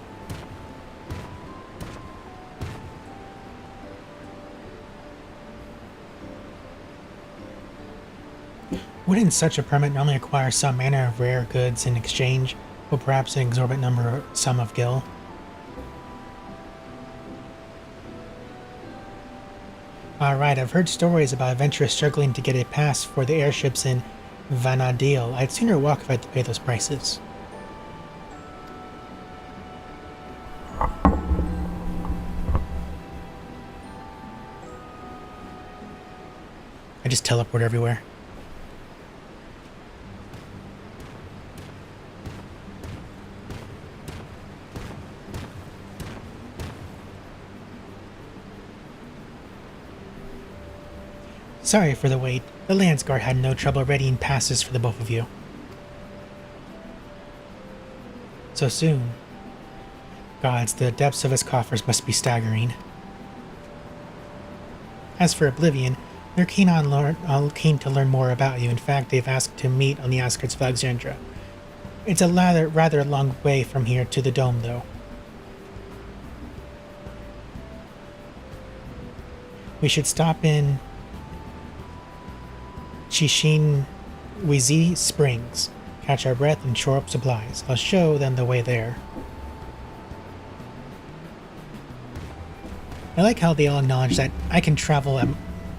Wouldn't such a permit normally acquire some manner of rare goods in exchange, or perhaps an exorbitant sum of gil? Alright, I've heard stories about adventurers struggling to get a pass for the airships in Manderville. I'd sooner walk if I had to pay those prices. I just teleport everywhere. Sorry for the wait. The Lance Guard had no trouble readying passes for the both of you. So soon. Gods, the depths of his coffers must be staggering. As for Oblivion, they're keen to learn more about you. In fact, they've asked to meet on the outskirts of Alexandria. It's a rather long way from here to the dome, though. We should stop in Chishinwizi Springs, catch our breath, and shore up supplies. I'll show them the way there. I like how they all acknowledge that I can travel at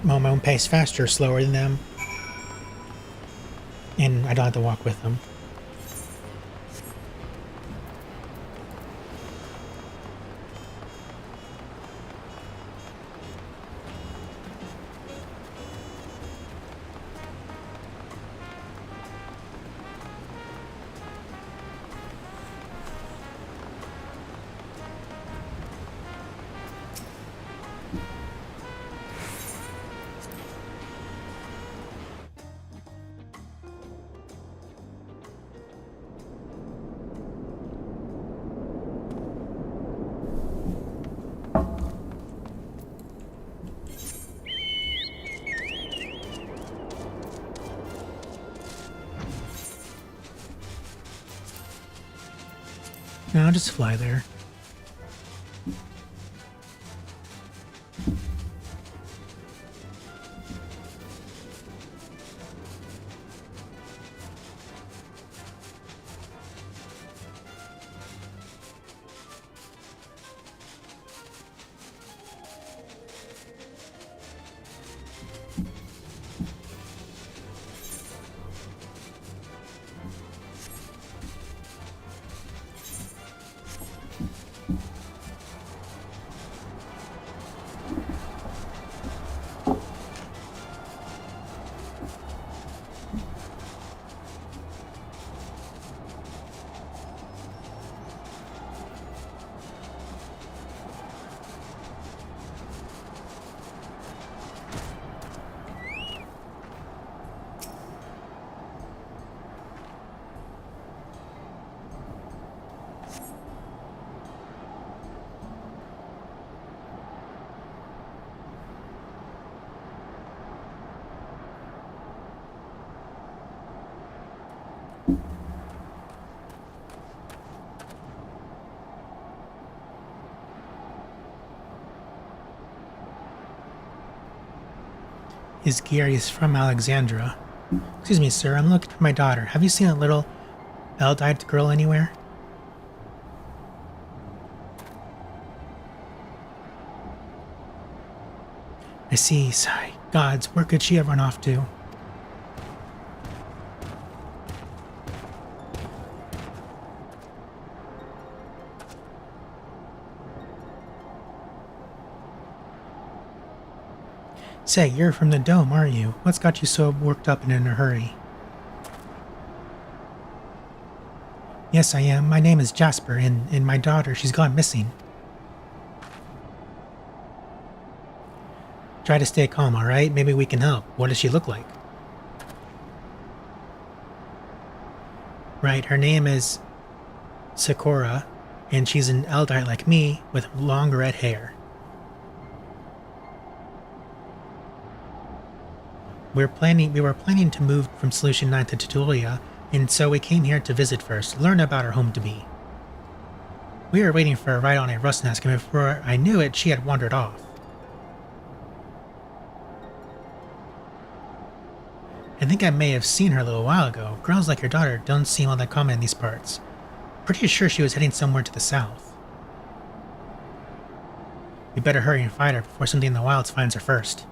my own pace, faster or slower than them, and I don't have to walk with them. No, I'll just fly there. His gear is from Alexandria. Excuse me, sir, I'm looking for my daughter. Have you seen a little Eldite girl anywhere? I see, sigh. Gods, where could she have run off to? Say, you're from the dome, aren't you? What's got you so worked up and in a hurry? Yes, I am. My name is Jasper, and my daughter, she's gone missing. Try to stay calm, alright? Maybe we can help. What does she look like? Right, her name is Sakura, and she's an Eldite like me with long red hair. We were planning to move from Solution 9 to Tutoria, and so we came here to visit first, learn about her home-to-be. We were waiting for a ride on a rust nest, and before I knew it, she had wandered off. I think I may have seen her a little while ago. Girls like your daughter don't seem all that common in these parts. Pretty sure she was heading somewhere to the south. We better hurry and find her before something in the wilds finds her first.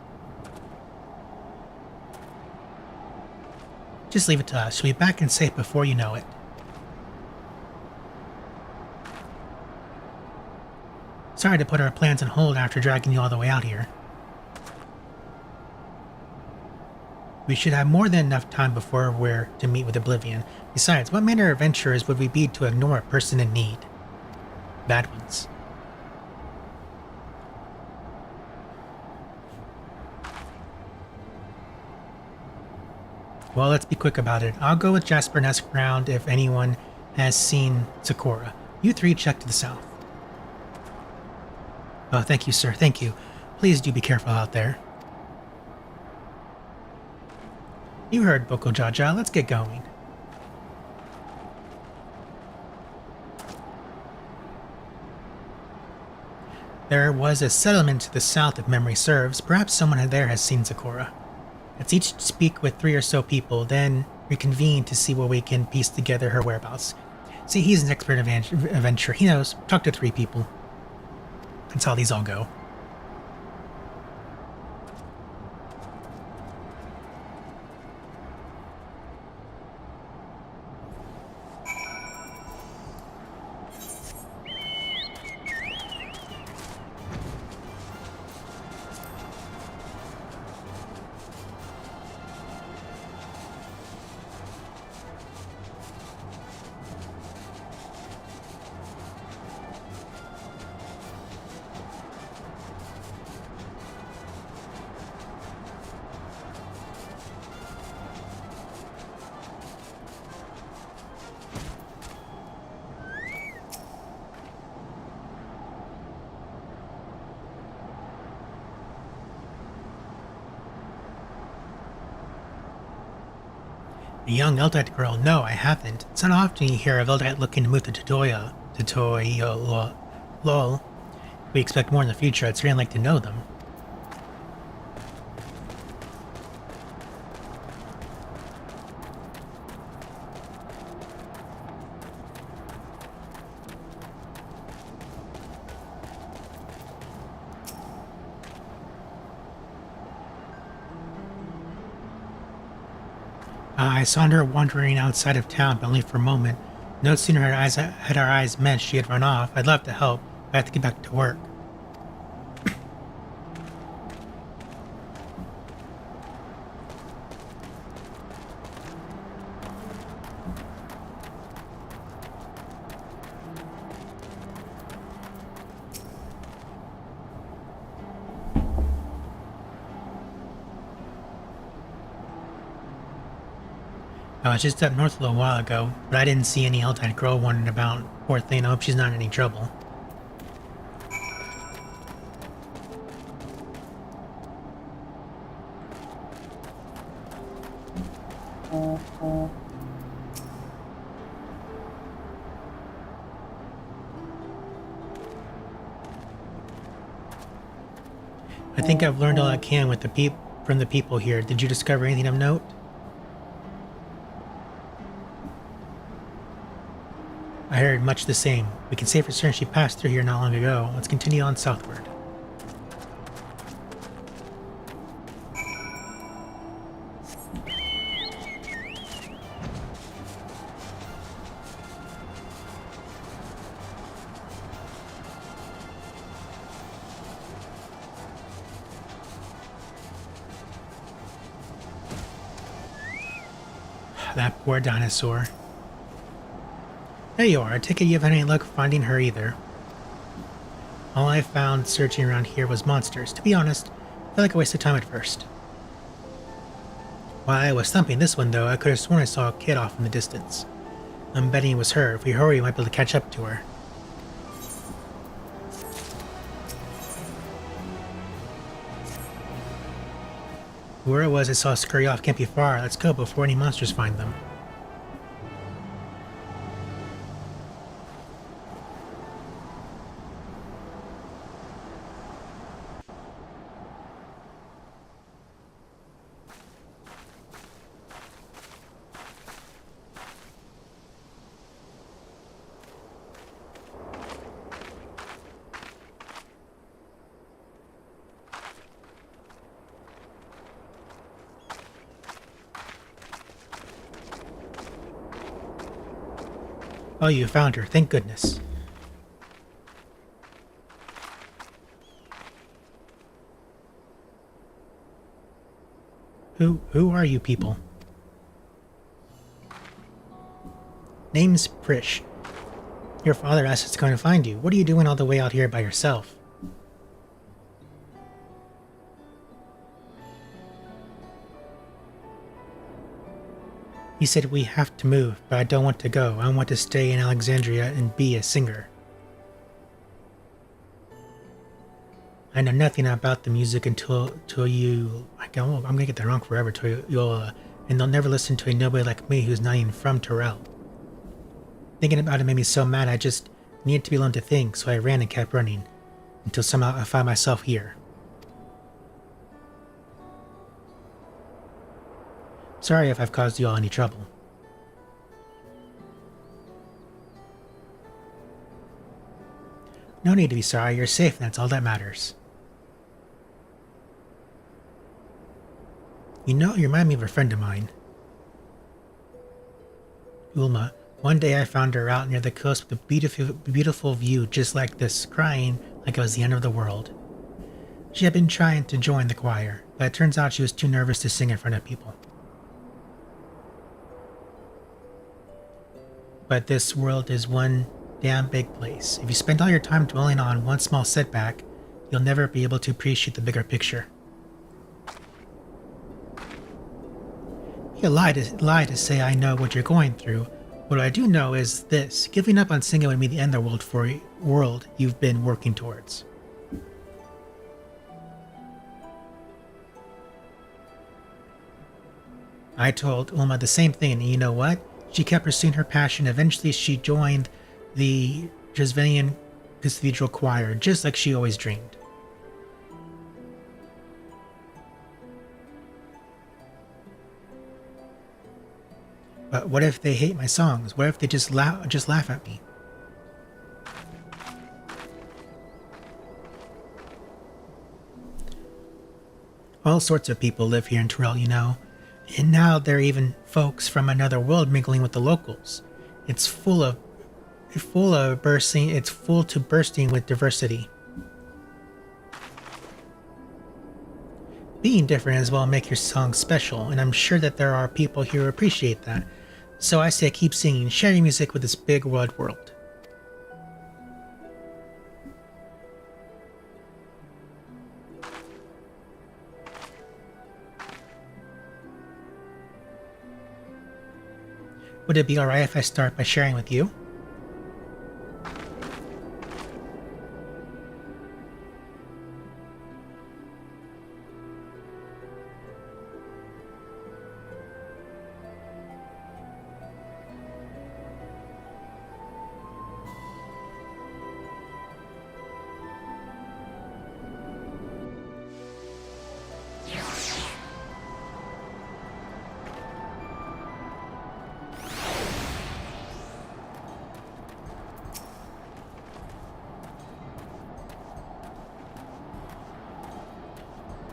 Just leave it to us. She'll be back and safe before you know it. Sorry to put our plans on hold after dragging you all the way out here. We should have more than enough time before we're to meet with Oblivion. Besides, what manner of adventurers would we be to ignore a person in need? Bad ones. Well, let's be quick about it. I'll go with Jasper Nest Ground if anyone has seen Sakura. You three check to the south. Oh, thank you, sir. Thank you. Please do be careful out there. You heard Boko Jaja. Let's get going. There was a settlement to the south if memory serves. Perhaps someone there has seen Sakura. Let's each speak with 3 or so people, then reconvene to see what we can piece together her whereabouts. See, he's an expert adventurer. He knows. Talk to 3 people. That's how these all go. A young Eldite girl? No, I haven't. It's not often you hear of Eldite looking to move to Tutoria. Lol. We expect more in the future. I'd certainly like to know them. I saw her wandering outside of town, but only for a moment. No sooner had our eyes met, she had run off. I'd love to help, but I have to get back to work. I was just up north a little while ago, but I didn't see any Eldite girl wandering about. Poor thing, I hope she's not in any trouble. I think I've learned all I can with from the people here. Did you discover anything of note? I heard much the same. We can say for certain she passed through here not long ago. Let's continue on southward. That poor dinosaur. There you are. I take it you haven't had any luck finding her either. All I found searching around here was monsters. To be honest, I felt like a waste of time at first. While I was thumping this one though, I could have sworn I saw a kid off in the distance. I'm betting it was her. If we hurry, we might be able to catch up to her. Whoever it was I saw scurry off can't be far. Let's go before any monsters find them. Oh, you found her. Thank goodness. Who are you people? Name's Prish. Your father asked us to come and find you. What are you doing all the way out here by yourself? He said we have to move, but I don't want to go. I want to stay in Alexandria and be a singer. I know nothing about the music until you... I'm gonna get that wrong forever. And they'll never listen to a nobody like me who's not even from Terrell. Thinking about it made me so mad I just needed to be alone to think, so I ran and kept running. Until somehow I found myself here. Sorry if I've caused you all any trouble. No need to be sorry, you're safe and that's all that matters. You know, you remind me of a friend of mine. Ulma. One day I found her out near the coast with a beautiful view just like this, crying like it was the end of the world. She had been trying to join the choir, but it turns out she was too nervous to sing in front of people. But this world is one damn big place. If you spend all your time dwelling on one small setback, you'll never be able to appreciate the bigger picture. You lie to say I know what you're going through. What I do know is this: giving up on singing would mean the end of the world for a world you've been working towards. I told Ulma the same thing, and you know what? She kept pursuing her passion. Eventually, she joined the Dresvenian Cathedral Choir, just like she always dreamed. But what if they hate my songs? What if they just laugh at me? All sorts of people live here in Terrell, you know. And now there are even folks from another world mingling with the locals. It's full to bursting with diversity. Being different as well make your song special, and I'm sure that there are people here who appreciate that. So I say keep singing, sharing music with this big world. Would it be alright if I start by sharing with you?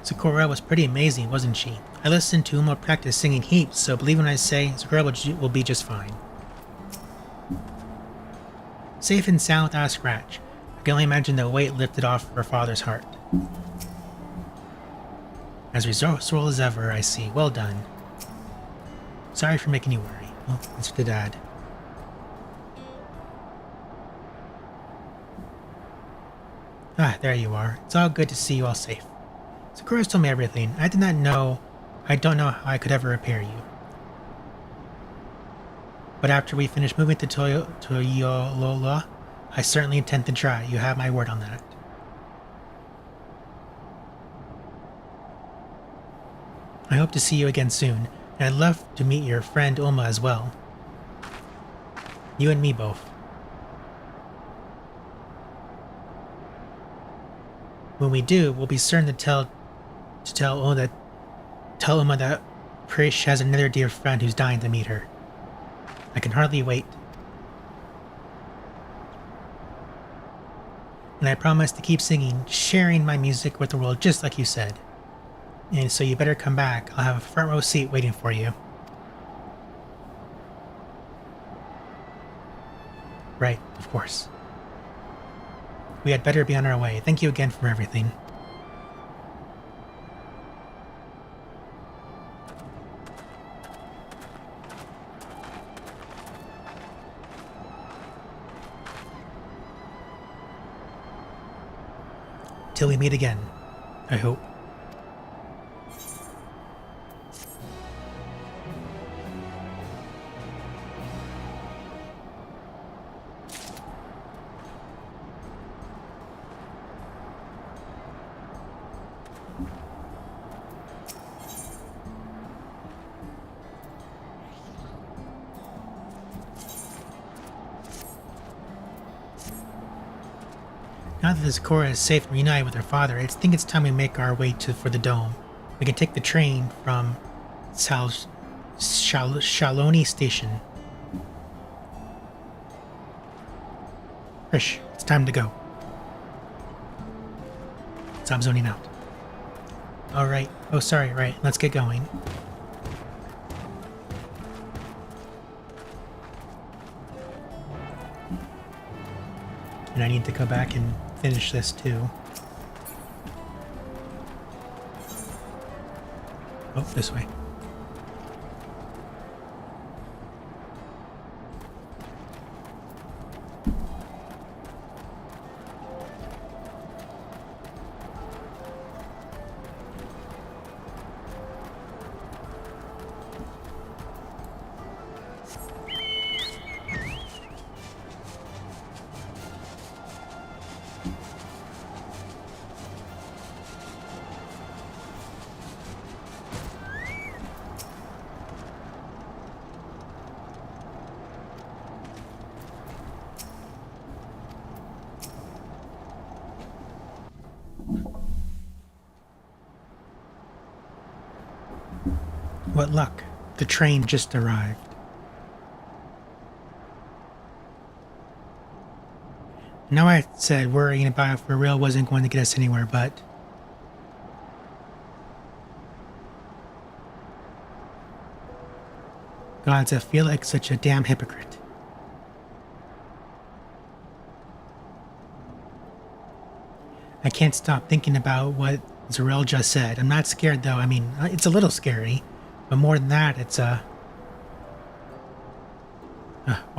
Sakura was pretty amazing, wasn't she? I listened to Uma practice singing heaps, so believe when I say Sakura will be just fine. Safe and sound without a scratch. I can only imagine the weight lifted off her father's heart. As resourceful as ever, I see. Well done. Sorry for making you worry. Well, answer to Dad. Ah, there you are. It's all good to see you all safe. Sakura's told me everything. I don't know how I could ever repair you. But after we finish moving to Toyolola, I certainly intend to try. You have my word on that. I hope to see you again soon, and I'd love to meet your friend Oma as well. You and me both. When we do, we'll be certain to tell Oma that Prish has another dear friend who's dying to meet her. I can hardly wait. And I promise to keep singing, sharing my music with the world just like you said. And so you better come back. I'll have a front row seat waiting for you. Right, of course. We had better be on our way. Thank you again for everything. Till we meet again, I hope. Now that Sakura is safe and reunited with her father, I think it's time we make our way for the dome. We can take the train from Shaloni Station. Rish, it's time to go. Stop zoning out. Alright. Oh, sorry, right. Let's get going. And I need to go back and finish this too. Oh, this way. What luck. The train just arrived. Now I said worrying about if for real wasn't going to get us anywhere, but... Gods, I feel like such a damn hypocrite. I can't stop thinking about what Zarel just said. I'm not scared though. I mean, it's a little scary. But more than that, it's why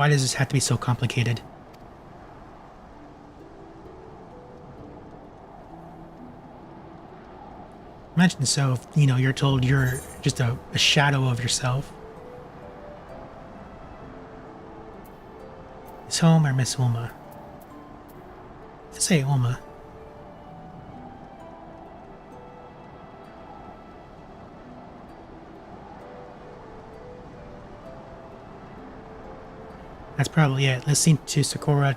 does this have to be so complicated? Imagine so if, you're told you're just a shadow of yourself. Miss Home or Miss Ulma? Let's say Ulma. That's probably it. Listening to Sakura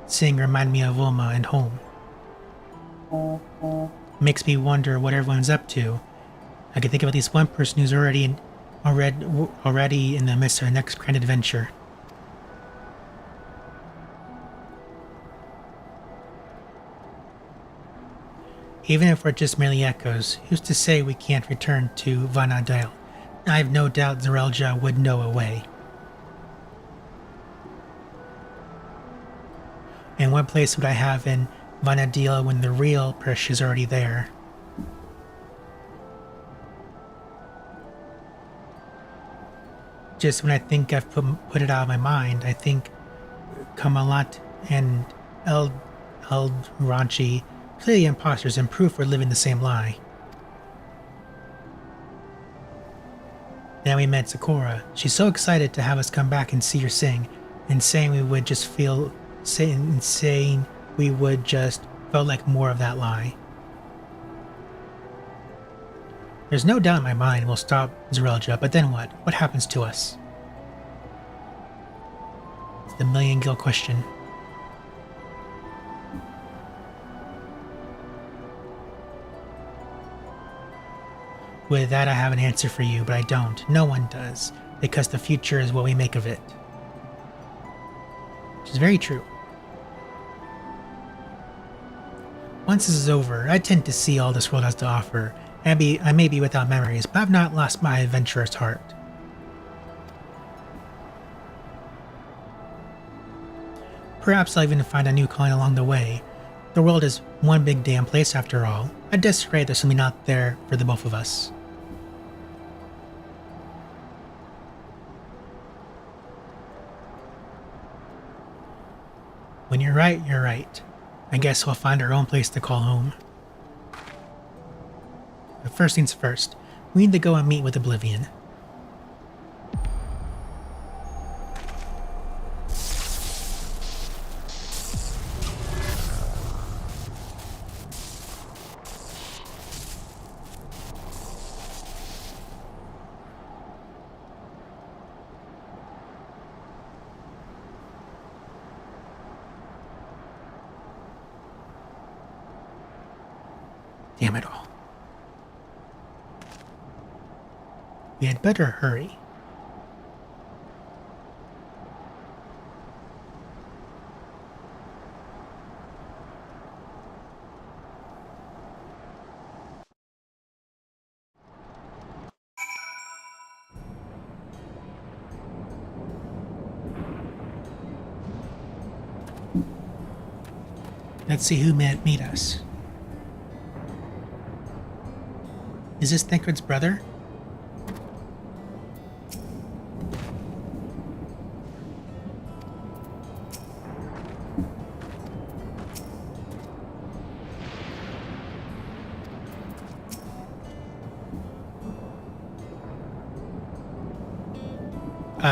sing remind me of Ulma and home. Makes me wonder what everyone's up to. I can think of at least one person who's already in the midst of their next grand adventure. Even if we're just merely echoes, who's to say we can't return to Vana'diel? I have no doubt Eorzea would know a way. And what place would I have in Vana'diel when the real Prish is already there? Just when I think I've put it out of my mind, I think Kamalat and Ranchi, clearly imposters and proof we're living the same lie. Then we met Sakura. She's so excited to have us come back and see her sing, and saying we would just felt like more of that lie. There's no doubt in my mind we'll stop Roulettes, but then what? What happens to us? It's the million-gil question. With that, I have an answer for you, but I don't. No one does, because the future is what we make of it. Which is very true. Once this is over, I tend to see all this world has to offer. I may be without memories, but I've not lost my adventurous heart. Perhaps I'll even find a new calling along the way. The world is one big damn place after all. I'd desperate there's something out there for the both of us. When you're right, you're right. I guess we'll find our own place to call home. But first things first, we need to go and meet with Oblivion. Damn it all. We had better hurry. Let's see who might meet us. Is this Thancred's brother?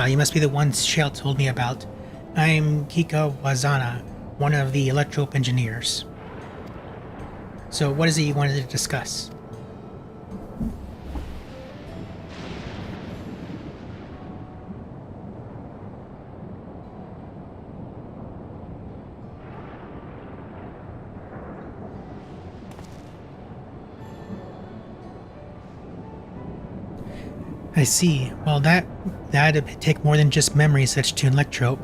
You must be the one Shale told me about. I'm Kiko Wazana, one of the Electrope engineers. So what is it you wanted to discuss? I see. Well, that'd take more than just memories such to Electrope.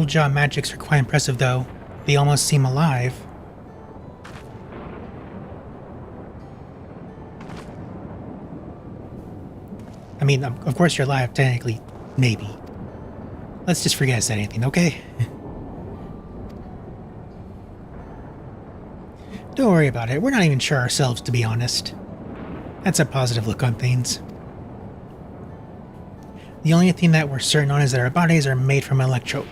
Jaw magics are quite impressive, though. They almost seem alive. I mean, of course you're alive, technically. Maybe. Let's just forget I said anything, okay? Don't worry about it. We're not even sure ourselves, to be honest. That's a positive look on things. The only thing that we're certain on is that our bodies are made from Electrope.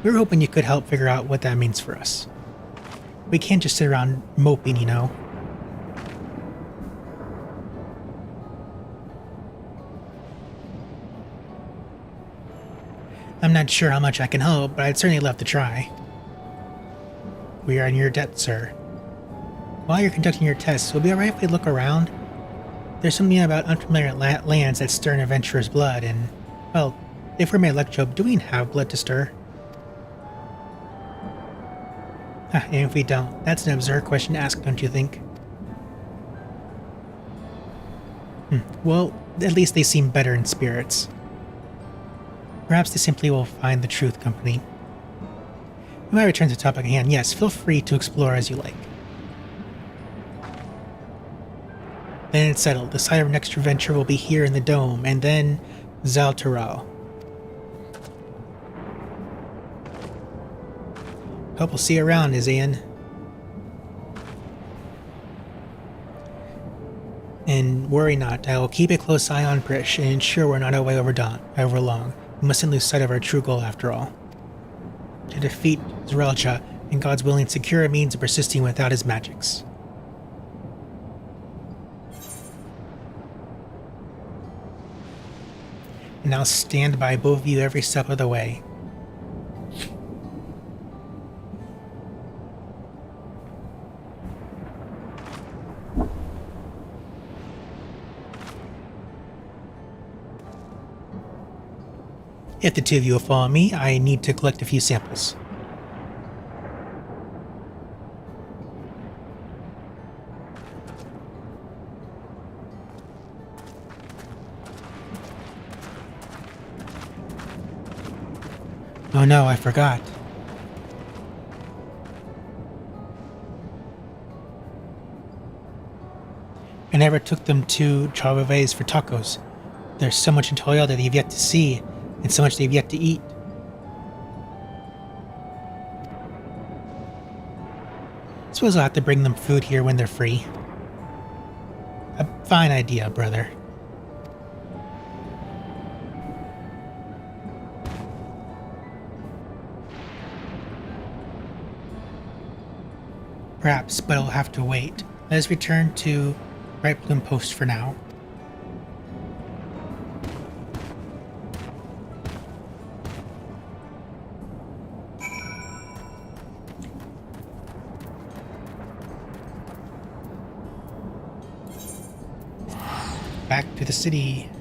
We were hoping you could help figure out what that means for us. We can't just sit around moping, you know. I'm not sure how much I can help, but I'd certainly love to try. We are in your debt, sir. While you're conducting your tests, will it be alright if we look around? There's something about unfamiliar lands that stir an adventurer's blood, and, well, if we're made Electrope, do we have blood to stir? And if we don't, that's an absurd question to ask, don't you think? Well, at least they seem better in spirits. Perhaps they simply will find the truth, company. We might return to the topic at hand. Yes, feel free to explore as you like. Then it's settled. The site of our next adventure will be here in the Dome, and then Zaltaral. Hope we'll see you around, Izayan. And worry not, I will keep a close eye on Prish and ensure we're not away over long. We mustn't lose sight of our true goal after all. To defeat Roulettes, and God's willing, secure a means of persisting without his magics. and I'll stand by both of you every step of the way. If the two of you will follow me, I need to collect a few samples. Oh no, I forgot. I never took them to Roulettes for tacos. There's so much in Toledo that they've yet to see, and so much they've yet to eat. Suppose I'll have to bring them food here when they're free. A fine idea, brother. Perhaps, but it'll have to wait. Let us return to Bright Bloom Post for now. Back to the city.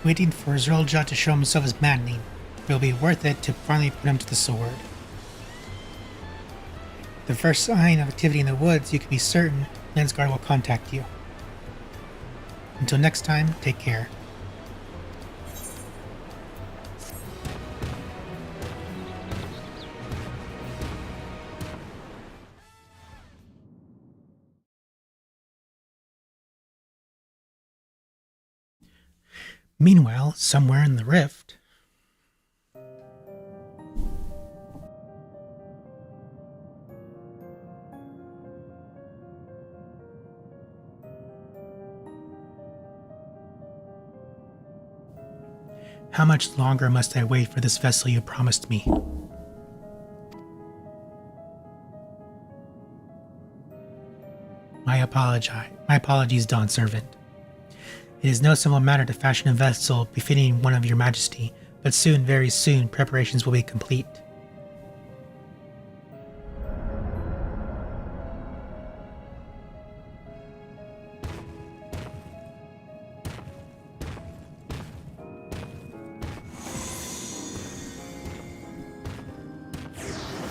Waiting for Roulettes to show himself as maddening. It'll be worth it to finally put him to the sword. The first sign of activity in the woods, you can be certain Lensguard will contact you. Until next time, take care. Meanwhile, somewhere in the rift... How much longer must I wait for this vessel you promised me? My apologies, Dawn Servant. It is no simple matter to fashion a vessel befitting one of your majesty, but soon, very soon, preparations will be complete.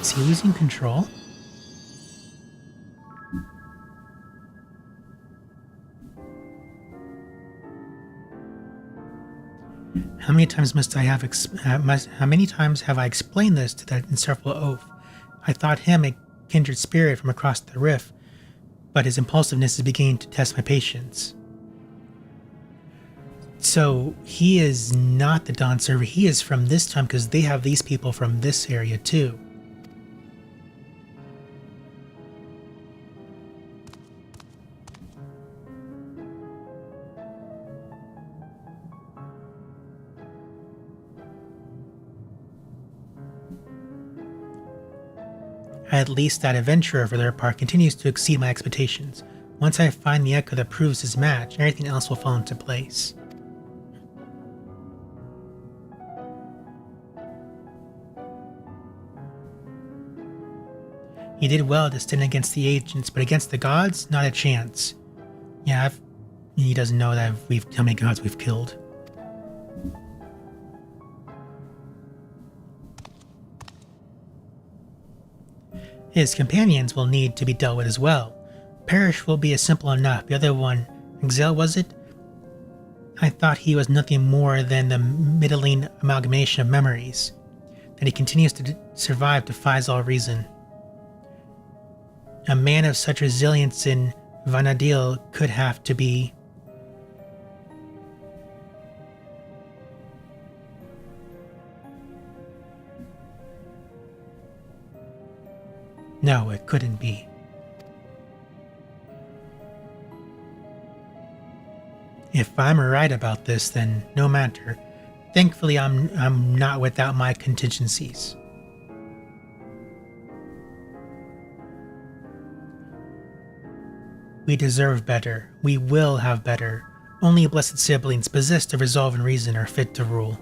Is he losing control? How many times have I explained this to that insufferable oaf? I thought him a kindred spirit from across the rift, but his impulsiveness is beginning to test my patience. So he is not the Dawn server. He is from this time because they have these people from this area too. At least that adventurer, for their part, continues to exceed my expectations. Once I find the echo that proves his match, everything else will fall into place. He did well to stand against the agents, but against the gods, not a chance. Yeah, he doesn't know that how many gods we've killed. His companions will need to be dealt with as well. Parrish will be simple enough. The other one, Exile was it? I thought he was nothing more than the middling amalgamation of memories, that he continues to survive defies all reason. A man of such resilience in Vanadil could have to be... No, it couldn't be. If I'm right about this, then no matter. Thankfully, I'm not without my contingencies. We deserve better. We will have better. Only blessed siblings possessed of resolve and reason are fit to rule.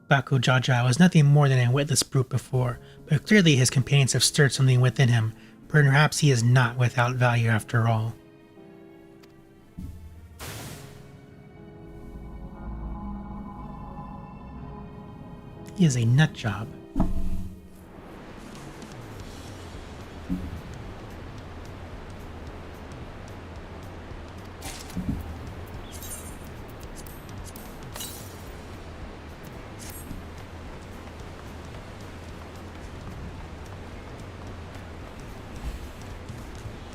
Baku Jaja was nothing more than a witless brute before, but clearly his companions have stirred something within him. Perhaps he is not without value after all. He is a nut job.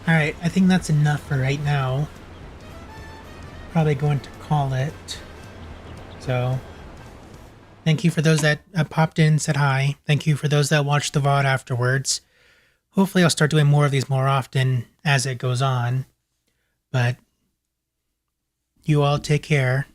Alright, I think that's enough for right now. Probably going to call it. So, thank you for those that popped in and said hi. Thank you for those that watched the VOD afterwards. Hopefully I'll start doing more of these more often as it goes on. But you all take care.